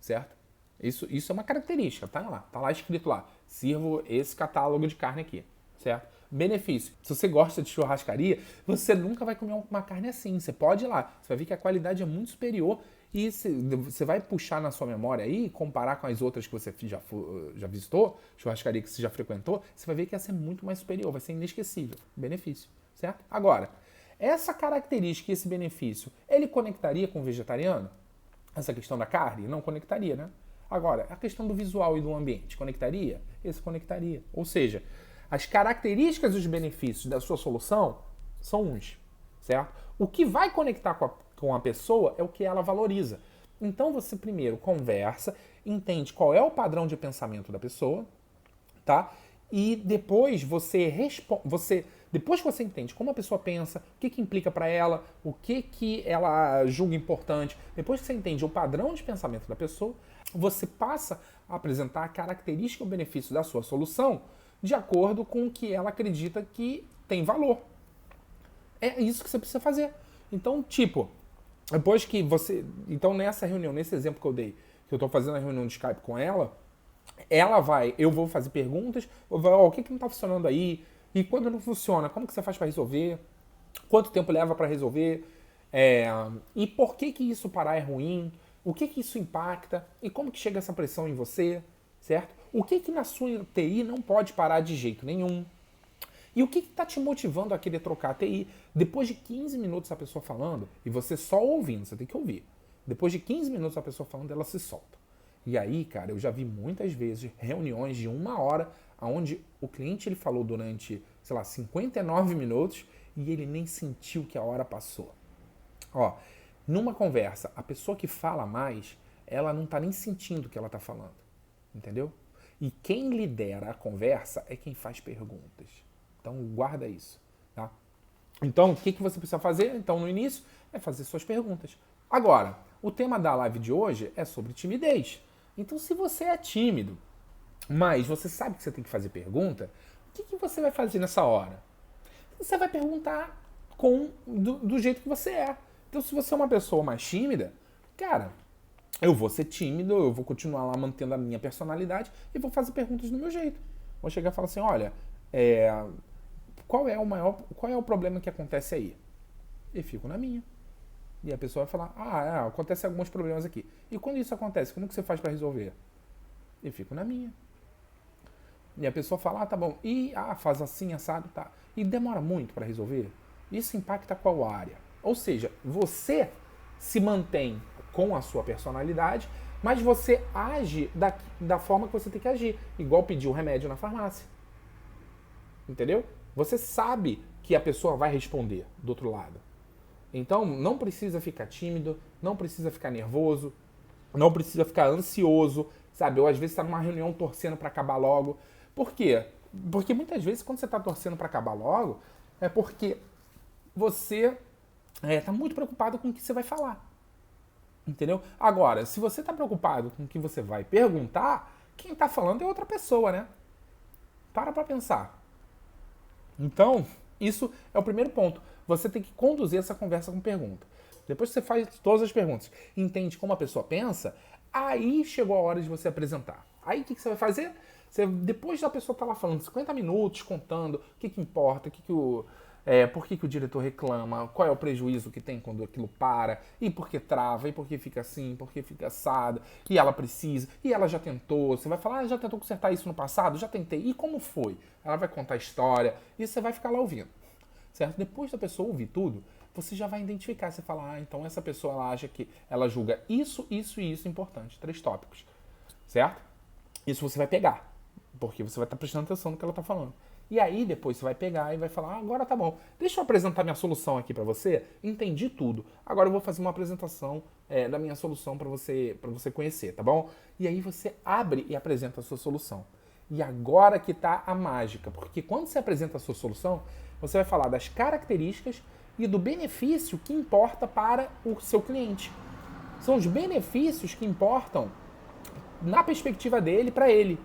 certo? Isso é uma característica, tá lá escrito lá. Sirvo esse catálogo de carne aqui, certo? Benefício. Se você gosta de churrascaria, você nunca vai comer uma carne assim. Você pode ir lá, você vai ver que a qualidade é muito superior e você vai puxar na sua memória aí, comparar com as outras que você já visitou, churrascaria que você já frequentou, você vai ver que essa é muito mais superior, vai ser inesquecível. Benefício, certo? Agora, essa característica e esse benefício, ele conectaria com o vegetariano? Essa questão da carne? Não conectaria, né? Agora, a questão do visual e do ambiente, conectaria? Esse conectaria. Ou seja, as características e os benefícios da sua solução são uns, certo? O que vai conectar com a pessoa é o que ela valoriza. Então você primeiro conversa, entende qual é o padrão de pensamento da pessoa, tá? E depois você responde, depois que você entende como a pessoa pensa, o que implica para ela, o que ela julga importante, depois que você entende o padrão de pensamento da pessoa, você passa a apresentar a característica e o benefício da sua solução de acordo com o que ela acredita que tem valor. É isso que você precisa fazer. Então, tipo, depois que você... Então, nessa reunião, nesse exemplo que eu dei, que eu estou fazendo a reunião de Skype com ela vai... Eu vou fazer perguntas, o que não está funcionando aí? E quando não funciona, como que você faz para resolver? Quanto tempo leva para resolver? E por que isso parar é ruim? O que isso impacta? E como que chega essa pressão em você? Certo? O que na sua TI não pode parar de jeito nenhum? E o que está te motivando a querer trocar a TI? Depois de 15 minutos a pessoa falando, e você só ouvindo, você tem que ouvir. Depois de 15 minutos a pessoa falando, ela se solta. E aí, cara, eu já vi muitas vezes reuniões de 1 hora, onde o cliente ele falou durante, sei lá, 59 minutos e ele nem sentiu que a hora passou. Ó, numa conversa, a pessoa que fala mais, ela não está nem sentindo o que ela está falando. Entendeu? E quem lidera a conversa é quem faz perguntas. Então guarda isso, tá? Então o que você precisa fazer? Então no início é fazer suas perguntas. Agora, o tema da live de hoje é sobre timidez. Então se você é tímido, mas você sabe que você tem que fazer pergunta, o que você vai fazer nessa hora? Você vai perguntar do jeito que você é. Então se você é uma pessoa mais tímida, cara, eu vou ser tímido, eu vou continuar lá mantendo a minha personalidade e vou fazer perguntas do meu jeito. Vou chegar e falar assim, olha, qual é o problema que acontece aí? E fico na minha. E a pessoa vai falar, acontece alguns problemas aqui. E quando isso acontece, como que você faz para resolver? E fico na minha. E a pessoa fala, tá bom. E faz assim, assado, tá. E demora muito para resolver? Isso impacta qual área? Ou seja, você se mantém com a sua personalidade, mas você age da forma que você tem que agir. Igual pedir um remédio na farmácia. Entendeu? Você sabe que a pessoa vai responder do outro lado. Então, não precisa ficar tímido, não precisa ficar nervoso, não precisa ficar ansioso, sabe? Ou às vezes está numa reunião torcendo para acabar logo. Por quê? Porque muitas vezes quando você está torcendo para acabar logo, é porque você está muito preocupado com o que você vai falar. Entendeu? Agora, se você está preocupado com o que você vai perguntar, quem está falando é outra pessoa, né? Para pensar. Então, isso é o primeiro ponto. Você tem que conduzir essa conversa com pergunta. Depois que você faz todas as perguntas, entende como a pessoa pensa, aí chegou a hora de você apresentar. Aí o que você vai fazer? Depois da pessoa estar lá falando 50 minutos, contando o que importa, por que o diretor reclama, qual é o prejuízo que tem quando aquilo para, e por que trava, e por que fica assim, por que fica assado, e ela precisa, e ela já tentou, você vai falar, já tentou consertar isso no passado? Já tentei, e como foi? Ela vai contar a história, e você vai ficar lá ouvindo, certo? Depois da pessoa ouvir tudo, você já vai identificar, você fala, então essa pessoa ela acha que ela julga isso, isso e isso importante, 3 tópicos, certo? Isso você vai pegar, porque você vai estar prestando atenção no que ela está falando. E aí depois você vai pegar e vai falar, agora tá bom, deixa eu apresentar minha solução aqui para você, entendi tudo, agora eu vou fazer uma apresentação da minha solução para você conhecer, tá bom? E aí você abre e apresenta a sua solução. E agora que tá a mágica, porque quando você apresenta a sua solução, você vai falar das características e do benefício que importa para o seu cliente. São os benefícios que importam na perspectiva dele para ele.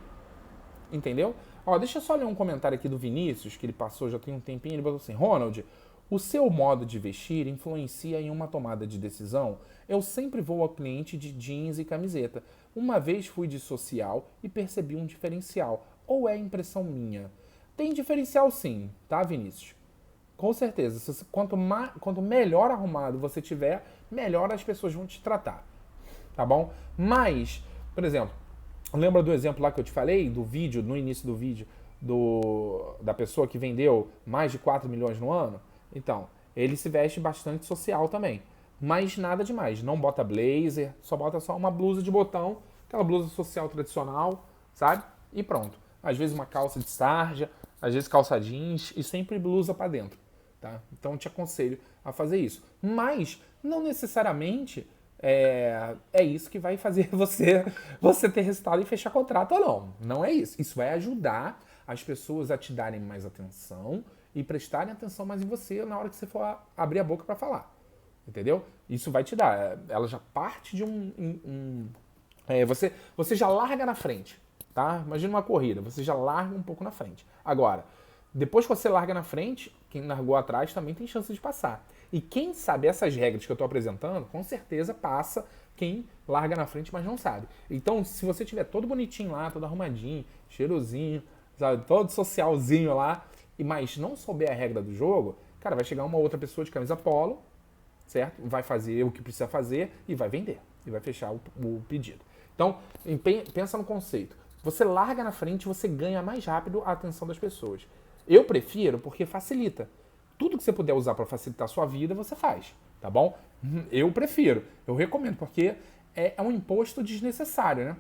Entendeu? Ó, deixa eu só ler um comentário aqui do Vinícius, que ele passou já tem um tempinho, ele botou assim, Ronald, o seu modo de vestir influencia em uma tomada de decisão? Eu sempre vou ao cliente de jeans e camiseta. Uma vez fui de social e percebi um diferencial. Ou é impressão minha? Tem diferencial sim, tá, Vinícius? Com certeza. Quanto melhor arrumado você tiver, melhor as pessoas vão te tratar. Tá bom? Mas, por exemplo, lembra do exemplo lá que eu te falei, do vídeo, no início do vídeo, da pessoa que vendeu mais de 4 milhões no ano? Então, Ele se veste bastante social também. Mas nada demais. Não bota blazer, só bota só uma blusa de botão, aquela blusa social tradicional, sabe? E pronto. Às vezes uma calça de sarja, às vezes calça jeans e sempre blusa pra dentro, tá? Então eu te aconselho a fazer isso. Mas não necessariamente é isso que vai fazer você ter resultado e fechar contrato ou não. Não é isso. Isso vai ajudar as pessoas a te darem mais atenção e prestarem atenção mais em você na hora que você for abrir a boca para falar. Entendeu? Isso vai te dar. Ela já parte de você já larga na frente, tá? Imagina uma corrida, você já larga um pouco na frente. Agora, depois que você larga na frente, quem largou atrás também tem chance de passar. E quem sabe essas regras que eu estou apresentando, com certeza passa quem larga na frente, mas não sabe. Então, se você tiver todo bonitinho lá, todo arrumadinho, cheirosinho, sabe, todo socialzinho lá, mas não souber a regra do jogo, cara, vai chegar uma outra pessoa de camisa polo, certo? Vai fazer o que precisa fazer e vai vender. E vai fechar o pedido. Então, pensa no conceito. Você larga na frente, você ganha mais rápido a atenção das pessoas. Eu prefiro porque facilita. Tudo que você puder usar para facilitar a sua vida, você faz, tá bom? Eu prefiro, eu recomendo, porque é um imposto desnecessário, né?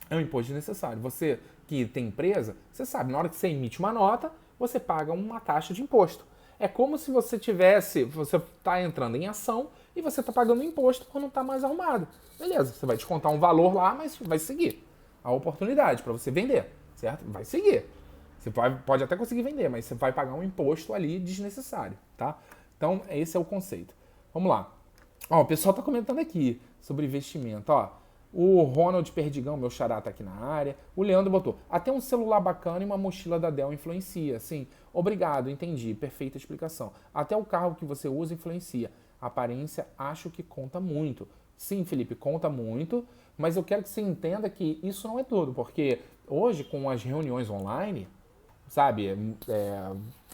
É um imposto desnecessário. Você que tem empresa, você sabe, na hora que você emite uma nota, você paga uma taxa de imposto. É como se você está entrando em ação e você está pagando imposto por não estar mais arrumado. Beleza, você vai descontar um valor lá, mas vai seguir a oportunidade para você vender, certo? Vai seguir. Você pode até conseguir vender, mas você vai pagar um imposto ali desnecessário, tá? Então, esse é o conceito. Vamos lá. Ó, o pessoal tá comentando aqui sobre investimento, ó. O Ronald Perdigão, meu xará, tá aqui na área. O Leandro botou, até um celular bacana e uma mochila da Dell influencia. Sim, obrigado, entendi, perfeita explicação. Até o carro que você usa influencia. A aparência, acho que conta muito. Sim, Felipe, conta muito, mas eu quero que você entenda que isso não é tudo, porque hoje, com as reuniões online, sabe,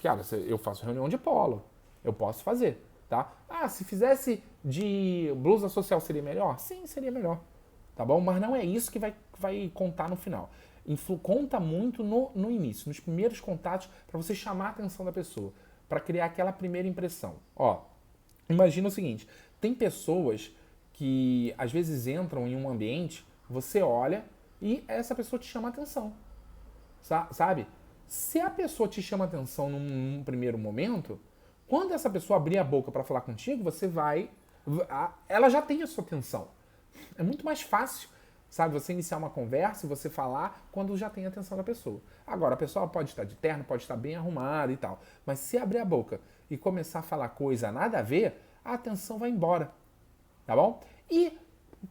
cara, eu faço reunião de polo, eu posso fazer, tá? Ah, se fizesse de blusa social seria melhor? Sim, seria melhor, tá bom? Mas não é isso que vai contar no final. Conta muito no início, nos primeiros contatos, para você chamar a atenção da pessoa, para criar aquela primeira impressão. Ó, imagina o seguinte, tem pessoas que às vezes entram em um ambiente, você olha e essa pessoa te chama a atenção, sabe? Se a pessoa te chama a atenção num primeiro momento, quando essa pessoa abrir a boca para falar contigo, ela já tem a sua atenção. É muito mais fácil, sabe, você iniciar uma conversa e você falar quando já tem a atenção da pessoa. Agora, a pessoa pode estar de terno, pode estar bem arrumada e tal, mas se abrir a boca e começar a falar coisa nada a ver, a atenção vai embora, tá bom? E,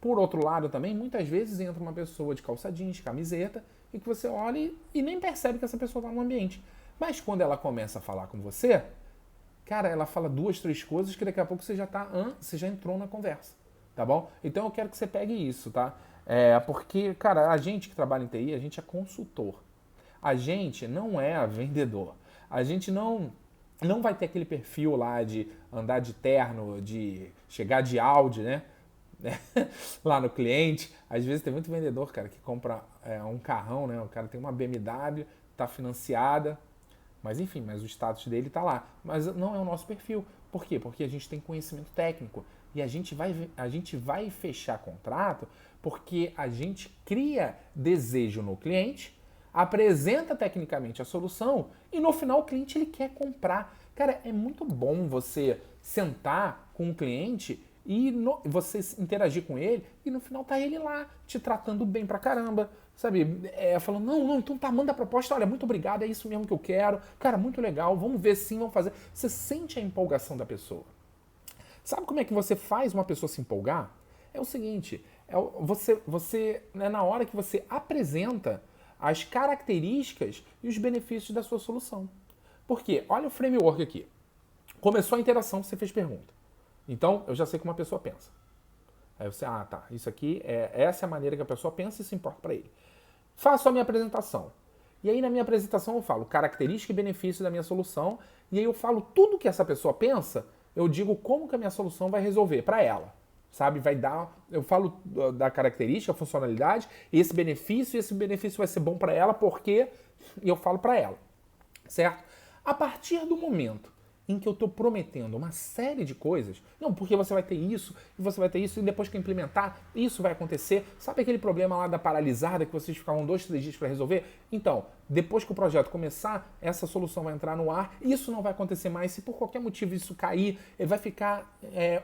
por outro lado também, muitas vezes entra uma pessoa de calça jeans, camiseta, e que você olha e nem percebe que essa pessoa está no ambiente. Mas quando ela começa a falar com você, cara, ela fala 2, 3 coisas que daqui a pouco você já entrou na conversa, tá bom? Então eu quero que você pegue isso, tá? Porque, cara, a gente que trabalha em TI, a gente é consultor. A gente não é vendedor. A gente não vai ter aquele perfil lá de andar de terno, de chegar de Audi, né? Lá no cliente. Às vezes tem muito vendedor, cara, que compra um carrão, né? O cara tem uma BMW, tá financiada, mas enfim, mas o status dele tá lá. Mas não é o nosso perfil. Por quê? Porque a gente tem conhecimento técnico e a gente vai fechar contrato porque a gente cria desejo no cliente, apresenta tecnicamente a solução e no final o cliente ele quer comprar. Cara, é muito bom você sentar com o cliente e você interagir com ele e no final tá ele lá te tratando bem pra caramba, sabe? Falando, não, então tá, manda a proposta, olha, muito obrigado, é isso mesmo que eu quero, cara, muito legal, vamos ver sim, vamos fazer. Você sente a empolgação da pessoa. Sabe como é que você faz uma pessoa se empolgar? É o seguinte, você né, na hora que você apresenta as características e os benefícios da sua solução. Por quê? Olha o framework aqui. Começou a interação, você fez pergunta. Então, eu já sei como a pessoa pensa. Aí você, tá, isso aqui, essa é a maneira que a pessoa pensa e se importa para ele. Faço a minha apresentação. E aí, na minha apresentação, eu falo característica e benefício da minha solução. E aí, eu falo tudo que essa pessoa pensa, eu digo como que a minha solução vai resolver para ela. Sabe? Eu falo da característica, a funcionalidade, e esse benefício vai ser bom para ela porque eu falo para ela. Certo? A partir do momento em que eu estou prometendo uma série de coisas, não, porque você vai ter isso, e você vai ter isso, e depois que eu implementar, isso vai acontecer. Sabe aquele problema lá da paralisada que vocês ficavam 2, 3 dias para resolver? Então, depois que o projeto começar, essa solução vai entrar no ar, isso não vai acontecer mais. Se por qualquer motivo isso cair, ele vai ficar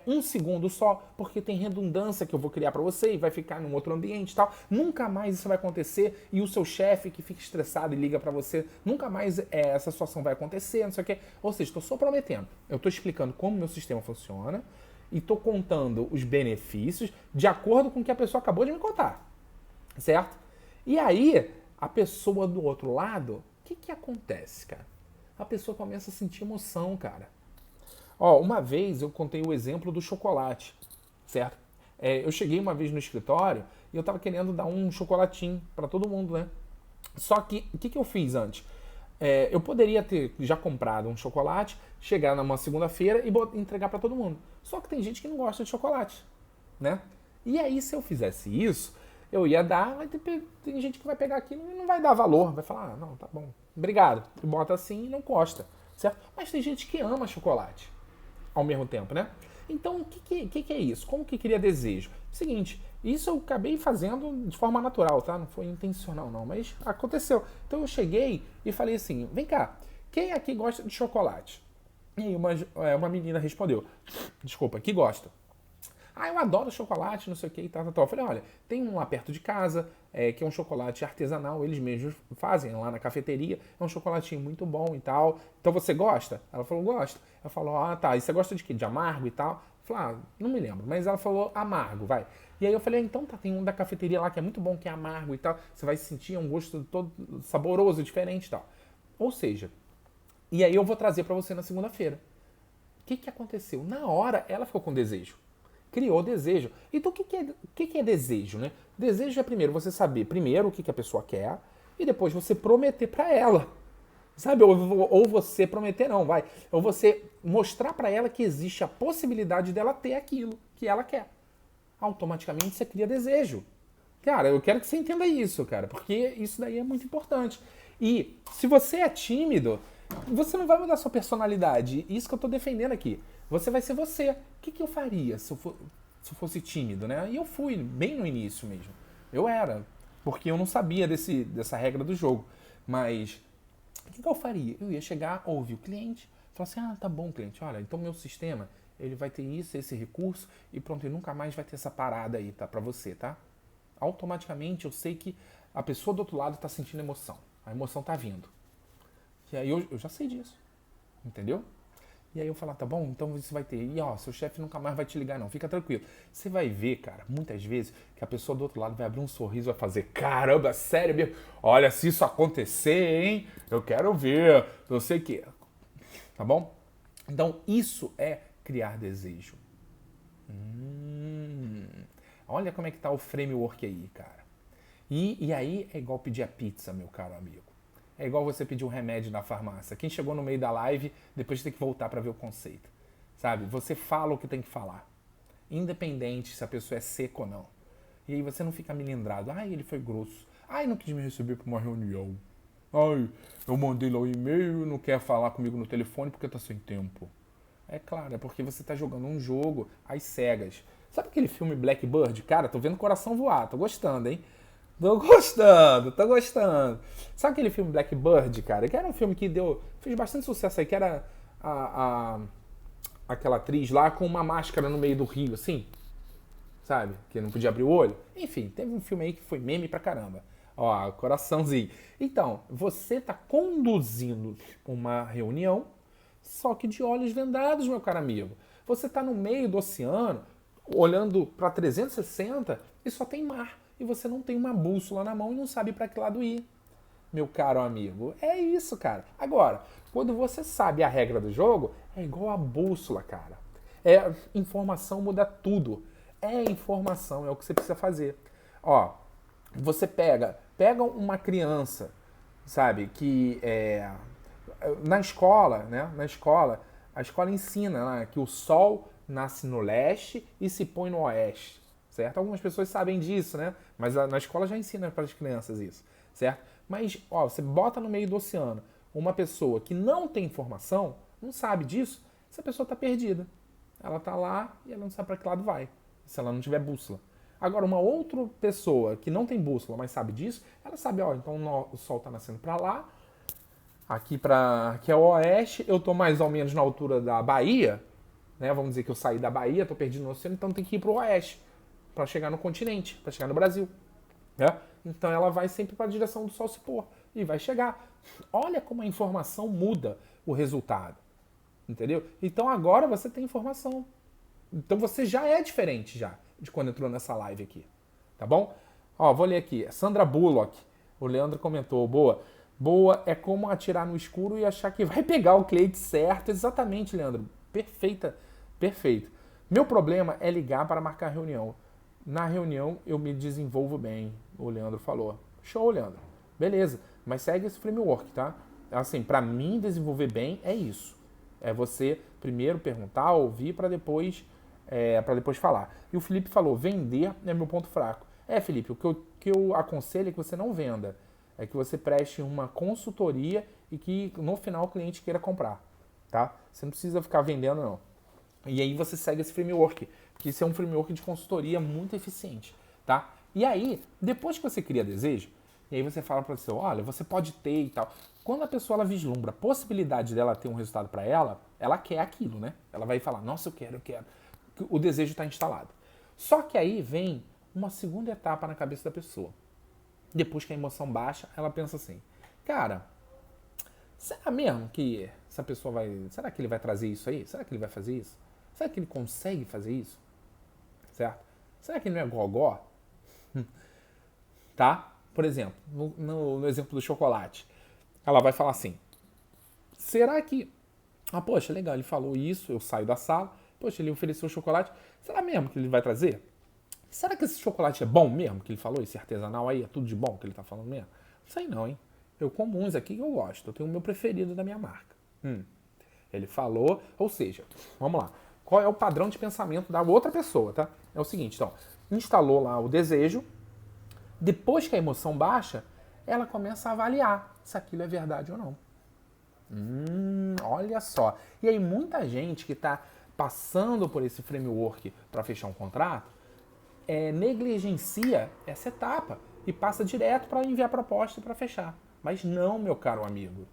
1 segundo só, porque tem redundância que eu vou criar para você e vai ficar num outro ambiente e tal. Nunca mais isso vai acontecer e o seu chefe que fica estressado e liga para você, nunca mais essa situação vai acontecer, não sei o quê. Ou seja, estou só prometendo. Eu estou explicando como meu sistema funciona e estou contando os benefícios de acordo com o que a pessoa acabou de me contar. Certo? E aí, a pessoa do outro lado, o que acontece, cara? A pessoa começa a sentir emoção, cara. Ó, uma vez eu contei o exemplo do chocolate, certo? Eu cheguei uma vez no escritório e eu tava querendo dar um chocolatinho para todo mundo, né? Só que, o que eu fiz antes? Eu poderia ter já comprado um chocolate, chegar numa segunda-feira e entregar para todo mundo. Só que tem gente que não gosta de chocolate, né? E aí, se eu fizesse isso, eu ia dar, mas tem gente que vai pegar aquilo e não vai dar valor. Vai falar, não, tá bom, obrigado. E bota assim e não gosta, certo? Mas tem gente que ama chocolate ao mesmo tempo, né? Então, o que é isso? Como que cria desejo? Seguinte, isso eu acabei fazendo de forma natural, tá? Não foi intencional, não, mas aconteceu. Então eu cheguei e falei assim, vem cá, quem aqui gosta de chocolate? E aí uma menina respondeu, desculpa, que gosta. Ah, eu adoro chocolate, não sei o que e tal. Eu falei, olha, tem um lá perto de casa, que é um chocolate artesanal, eles mesmos fazem lá na cafeteria, é um chocolatinho muito bom e tal. Então você gosta? Ela falou, gosto. Ela falou, ah, tá, e você gosta de quê? De amargo e tal? Eu falei, ah, não me lembro, mas ela falou amargo, vai. E aí eu falei, então tá, tem um da cafeteria lá que é muito bom, que é amargo e tal. Você vai sentir um gosto todo saboroso, diferente e tal. Ou seja, e aí eu vou trazer pra você na segunda-feira. O que aconteceu? Na hora, ela ficou com desejo. Criou desejo. Então o que é desejo, né? Desejo é primeiro você saber primeiro o que a pessoa quer e depois você prometer pra ela. Sabe? Ou você prometer não, vai. Ou você mostrar pra ela que existe a possibilidade dela ter aquilo que ela quer. Automaticamente você cria desejo. Cara, eu quero que você entenda isso, cara, porque isso daí é muito importante. E se você é tímido, você não vai mudar sua personalidade. Isso que eu tô defendendo aqui. Você vai ser você. O que eu faria se eu fosse tímido, né? E eu fui, bem no início mesmo. Eu era, porque eu não sabia dessa regra do jogo. Mas o que eu faria? Eu ia chegar, ouvir o cliente, falar assim, ah, tá bom, cliente, olha, então meu sistema, ele vai ter isso, esse recurso, e pronto, ele nunca mais vai ter essa parada aí, tá? Pra você, tá? Automaticamente eu sei que a pessoa do outro lado tá sentindo emoção. A emoção tá vindo. E aí eu já sei disso. Entendeu? E aí eu falar, tá bom, então você vai ter. E ó, seu chefe nunca mais vai te ligar, não. Fica tranquilo. Você vai ver, cara, muitas vezes, que a pessoa do outro lado vai abrir um sorriso e vai fazer, caramba, sério mesmo? Olha, se isso acontecer, hein? Eu quero ver. Não sei o quê. Tá bom? Então, isso é criar desejo. Olha como é que tá o framework aí, cara. E aí é igual pedir a pizza, meu caro amigo. É igual você pedir um remédio na farmácia. Quem chegou no meio da live, depois tem que voltar para ver o conceito. Sabe? Você fala o que tem que falar. Independente se a pessoa é seca ou não. E aí você não fica melindrado. Ai, ele foi grosso. Ai, não quis me receber para uma reunião. Ai, eu mandei lá um e-mail, não quer falar comigo no telefone porque tá sem tempo. É claro, é porque você tá jogando um jogo às cegas. Sabe aquele filme Blackbird? Cara, tô vendo o coração voar, tô gostando, hein? Tô gostando. Sabe aquele filme Blackbird, cara? Que era um filme que fez bastante sucesso aí, que era aquela atriz lá com uma máscara no meio do rio, assim. Sabe? Que não podia abrir o olho. Enfim, teve um filme aí que foi meme pra caramba. Ó, coraçãozinho. Então, você tá conduzindo uma reunião, só que de olhos vendados, meu caro amigo. Você tá no meio do oceano, olhando pra 360 e só tem mar. E você não tem uma bússola na mão e não sabe para que lado ir, meu caro amigo. É isso, cara. Agora, quando você sabe a regra do jogo, é igual a bússola, cara. Informação muda tudo. É informação, é o que você precisa fazer. Ó, você pega uma criança, sabe, que na escola, né? Na escola, a escola ensina, né, que o sol nasce no leste e se põe no oeste. Certo? Algumas pessoas sabem disso, né? Mas na escola já ensina para as crianças isso, certo? Mas, ó, você bota no meio do oceano uma pessoa que não tem informação, não sabe disso, essa pessoa está perdida. Ela está lá e ela não sabe para que lado vai, se ela não tiver bússola. Agora, uma outra pessoa que não tem bússola, mas sabe disso, ela sabe, ó, então o sol está nascendo para lá, aqui é o oeste, eu estou mais ou menos na altura da Bahia, né? Vamos dizer que eu saí da Bahia, estou perdido no oceano, então tem que ir para o oeste, para chegar no continente, para chegar no Brasil. Né? Então ela vai sempre para a direção do sol se pôr e vai chegar. Olha como a informação muda o resultado. Entendeu? Então agora você tem informação. Então você já é diferente já de quando entrou nessa live aqui. Tá bom? Ó, vou ler aqui. Sandra Bullock. O Leandro comentou. Boa. Boa é como atirar no escuro e achar que vai pegar o cliente certo. Exatamente, Leandro. Perfeita. Perfeito. Meu problema é ligar para marcar reunião. Na reunião eu me desenvolvo bem, o Leandro falou. Show, Leandro. Beleza. Mas segue esse framework, tá? Assim, para mim desenvolver bem é isso. É você primeiro perguntar, ouvir para depois falar. E o Felipe falou, vender é meu ponto fraco. Felipe, o que eu aconselho é que você não venda. É que você preste uma consultoria e que no final o cliente queira comprar. Tá? Você não precisa ficar vendendo, não. E aí você segue esse framework, que isso é um framework de consultoria muito eficiente. Tá? E aí, depois que você cria desejo, e aí você fala para você, olha, você pode ter e tal. Quando a pessoa ela vislumbra a possibilidade dela ter um resultado para ela, ela quer aquilo, né? Ela vai falar, nossa, eu quero. O desejo está instalado. Só que aí vem uma segunda etapa na cabeça da pessoa. Depois que a emoção baixa, ela pensa assim, cara, será mesmo que essa pessoa vai... Será que ele vai trazer isso aí? Será que ele vai fazer isso? Será que ele consegue fazer isso? Certo? Será que ele não é gogó? Tá? Por exemplo, no exemplo do chocolate, ela vai falar assim, será que... poxa, legal, ele falou isso, eu saio da sala, poxa, ele ofereceu chocolate, será mesmo que ele vai trazer? Será que esse chocolate é bom mesmo, que ele falou, esse artesanal aí, é tudo de bom que ele tá falando mesmo? Não sei não, hein? Eu como uns aqui que eu gosto, eu tenho o meu preferido da minha marca. Ele falou, ou seja, vamos lá, qual é o padrão de pensamento da outra pessoa, tá? É o seguinte, então, instalou lá o desejo, depois que a emoção baixa, ela começa a avaliar se aquilo é verdade ou não. Olha só. E aí muita gente que está passando por esse framework para fechar um contrato negligencia essa etapa e passa direto para enviar proposta para fechar. Mas não, meu caro amigo.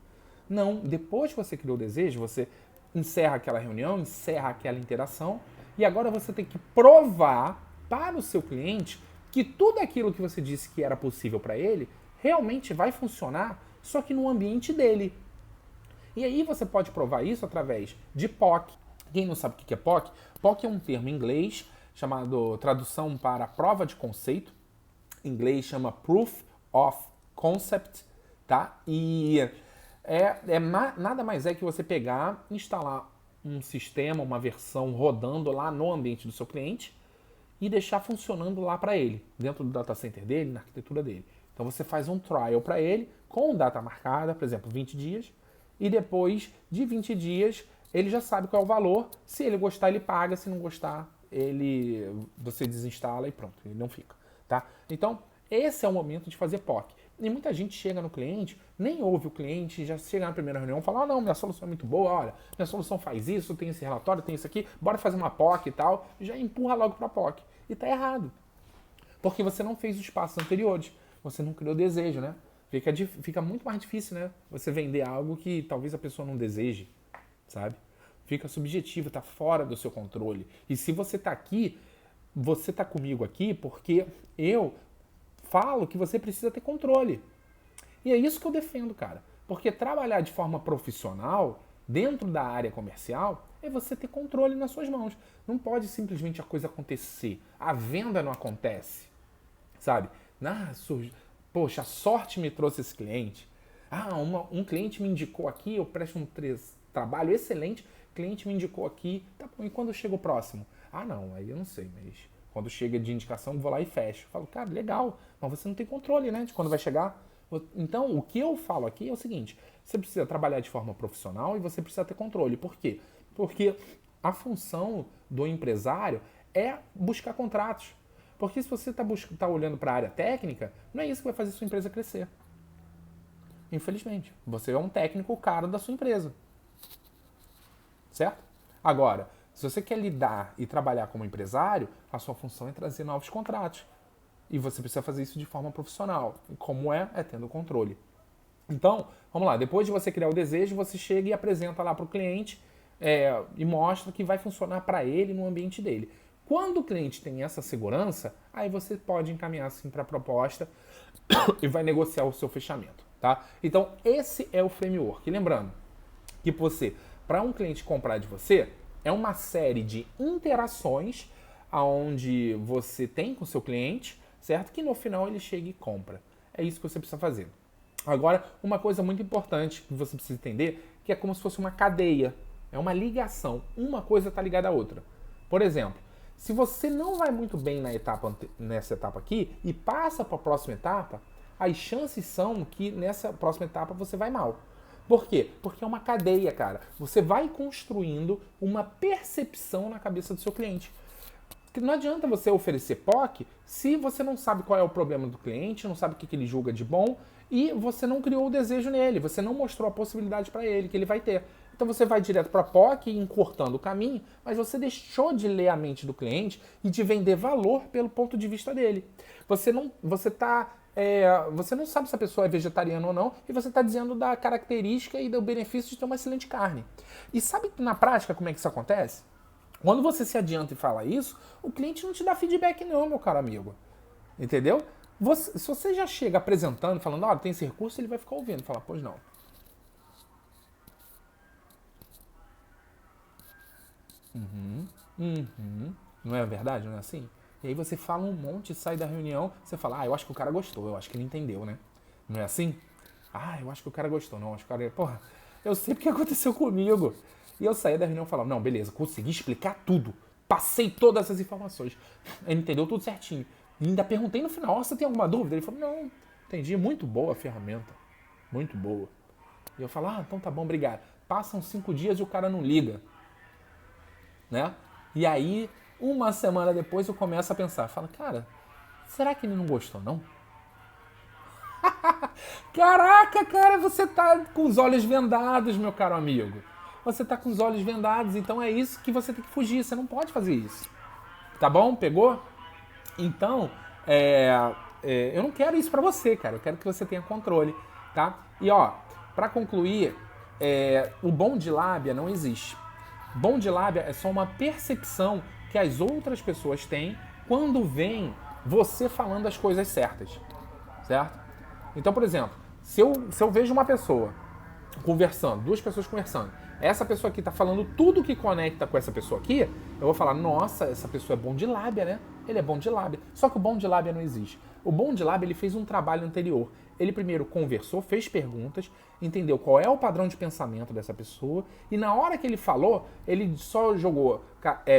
Não. Depois que você criou o desejo, você encerra aquela reunião, encerra aquela interação e agora você tem que provar para o seu cliente que tudo aquilo que você disse que era possível para ele realmente vai funcionar, só que no ambiente dele. E aí você pode provar isso através de POC. Quem não sabe o que é POC? POC é um termo em inglês chamado tradução para prova de conceito. Em inglês chama Proof of Concept, tá? E nada mais é que você pegar, instalar um sistema, uma versão rodando lá no ambiente do seu cliente e deixar funcionando lá para ele, dentro do data center dele, na arquitetura dele. Então você faz um trial para ele, com data marcada, por exemplo, 20 dias, e depois de 20 dias ele já sabe qual é o valor. Se ele gostar, ele paga, se não gostar, você desinstala e pronto, ele não fica. Tá? Então, esse é o momento de fazer POC. E muita gente chega no cliente, nem ouve o cliente, já chega na primeira reunião e fala, não, minha solução é muito boa, olha, minha solução faz isso, tem esse relatório, tem isso aqui, bora fazer uma POC e tal, já empurra logo para POC. E tá errado. Porque você não fez os passos anteriores, você não criou desejo, né? Fica muito mais difícil, né? Você vender algo que talvez a pessoa não deseje, sabe? Fica subjetivo, tá fora do seu controle. E se você tá aqui, você tá comigo aqui porque eu falo que você precisa ter controle. E é isso que eu defendo, cara. Porque trabalhar de forma profissional, dentro da área comercial, é você ter controle nas suas mãos. Não pode simplesmente a coisa acontecer. A venda não acontece, sabe? Poxa, a sorte me trouxe esse cliente. Um cliente me indicou aqui, eu presto um trabalho excelente, o cliente me indicou aqui, tá bom, e quando chega o próximo? Não, aí eu não sei, mas quando chega de indicação, eu vou lá e fecho. Eu falo, cara, legal, mas você não tem controle, né, de quando vai chegar. Então, o que eu falo aqui é o seguinte, você precisa trabalhar de forma profissional e você precisa ter controle. Por quê? Porque a função do empresário é buscar contratos. Porque se você está olhando para a área técnica, não é isso que vai fazer sua empresa crescer. Infelizmente. Você é um técnico caro da sua empresa. certo? Agora, se você quer lidar e trabalhar como empresário, a sua função é trazer novos contratos. E você precisa fazer isso de forma profissional. E como é? É tendo controle. Então, vamos lá, depois de você criar o desejo, você chega e apresenta lá para o cliente e mostra que vai funcionar para ele no ambiente dele. Quando o cliente tem essa segurança, aí você pode encaminhar assim para a proposta e vai negociar o seu fechamento, tá? Então, esse é o framework. E lembrando que você, para um cliente comprar de você, é uma série de interações aonde você tem com o seu cliente, certo? Que no final ele chega e compra. É isso que você precisa fazer. Agora, uma coisa muito importante que você precisa entender, que é como se fosse uma cadeia. É uma ligação. Uma coisa está ligada à outra. Por exemplo, se você não vai muito bem nessa etapa aqui e passa para a próxima etapa, as chances são que nessa próxima etapa você vai mal. Por quê? Porque é uma cadeia, cara. Você vai construindo uma percepção na cabeça do seu cliente. Porque não adianta você oferecer POC se você não sabe qual é o problema do cliente, não sabe o que ele julga de bom e você não criou o desejo nele, você não mostrou a possibilidade para ele que ele vai ter. Então você vai direto para POC, encurtando o caminho, mas você deixou de ler a mente do cliente e de vender valor pelo ponto de vista dele. Você não sabe se a pessoa é vegetariana ou não e você está dizendo da característica e do benefício de ter uma excelente carne. E sabe na prática como é que isso acontece? Quando você se adianta e fala isso, o cliente não te dá feedback não, meu caro amigo. Entendeu? Se você já chega apresentando, falando, olha, tem esse recurso, ele vai ficar ouvindo. Falar, pois não. Não é verdade? Não é assim? E aí você fala um monte, sai da reunião, você fala, eu acho que o cara gostou, eu acho que ele entendeu, né? Não é assim? Eu acho que o cara gostou, não, acho que o cara... Porra, eu sei porque aconteceu comigo. E eu saí da reunião e falava, não, beleza, consegui explicar tudo. Passei todas essas informações. Ele entendeu tudo certinho. E ainda perguntei no final, você tem alguma dúvida? Ele falou, não, entendi, muito boa a ferramenta. Muito boa. E eu falo, então tá bom, obrigado. Passam 5 dias e o cara não liga. Né? E aí, uma semana depois, eu começo a pensar, falo, cara, será que ele não gostou, não? Caraca, cara, você tá com os olhos vendados, meu caro amigo. Você tá com os olhos vendados, então é isso que você tem que fugir, você não pode fazer isso. Tá bom? Pegou? Então, eu não quero isso pra você, cara. Eu quero que você tenha controle, tá? E ó, pra concluir, o bom de lábia não existe. Bom de lábia é só uma percepção que as outras pessoas têm quando veem você falando as coisas certas, certo? Então, por exemplo, se eu vejo uma pessoa conversando, 2 pessoas conversando, essa pessoa aqui tá falando tudo que conecta com essa pessoa aqui, eu vou falar, nossa, essa pessoa é bom de lábia, né? Ele é bom de lábia. Só que o bom de lábia não existe. O bom de lábia, ele fez um trabalho anterior. Ele primeiro conversou, fez perguntas, entendeu qual é o padrão de pensamento dessa pessoa e na hora que ele falou, ele só jogou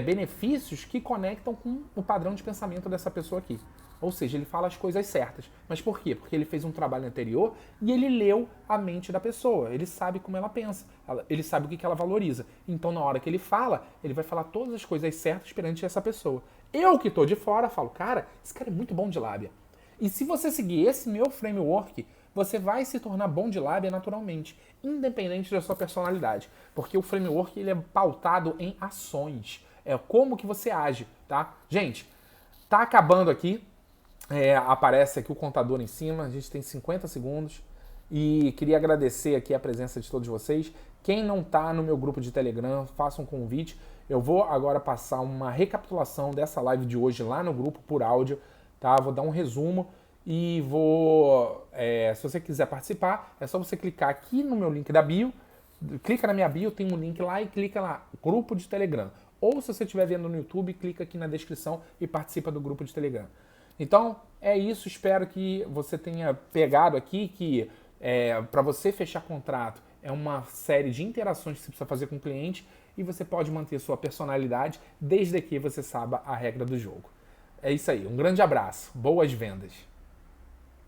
benefícios que conectam com o padrão de pensamento dessa pessoa aqui. Ou seja, ele fala as coisas certas. Mas por quê? Porque ele fez um trabalho anterior e ele leu a mente da pessoa. Ele sabe como ela pensa. Ele sabe o que ela valoriza. Então, na hora que ele fala, ele vai falar todas as coisas certas perante essa pessoa. Eu que tô de fora falo, cara, esse cara é muito bom de lábia. E se você seguir esse meu framework, você vai se tornar bom de lábia naturalmente, independente da sua personalidade. Porque o framework ele é pautado em ações. É como que você age, tá? Gente, tá acabando aqui. Aparece aqui o contador em cima, a gente tem 50 segundos e queria agradecer aqui a presença de todos vocês. Quem não está no meu grupo de Telegram, faça um convite. Eu vou agora passar uma recapitulação dessa live de hoje lá no grupo por áudio, tá? Vou dar um resumo e se você quiser participar, é só você clicar aqui no meu link da bio, clica na minha bio, tem um link lá e clica lá, grupo de Telegram. Ou se você estiver vendo no YouTube, clica aqui na descrição e participa do grupo de Telegram. Então, é isso. Espero que você tenha pegado aqui que para você fechar contrato é uma série de interações que você precisa fazer com o cliente e você pode manter sua personalidade desde que você saiba a regra do jogo. É isso aí. Um grande abraço. Boas vendas.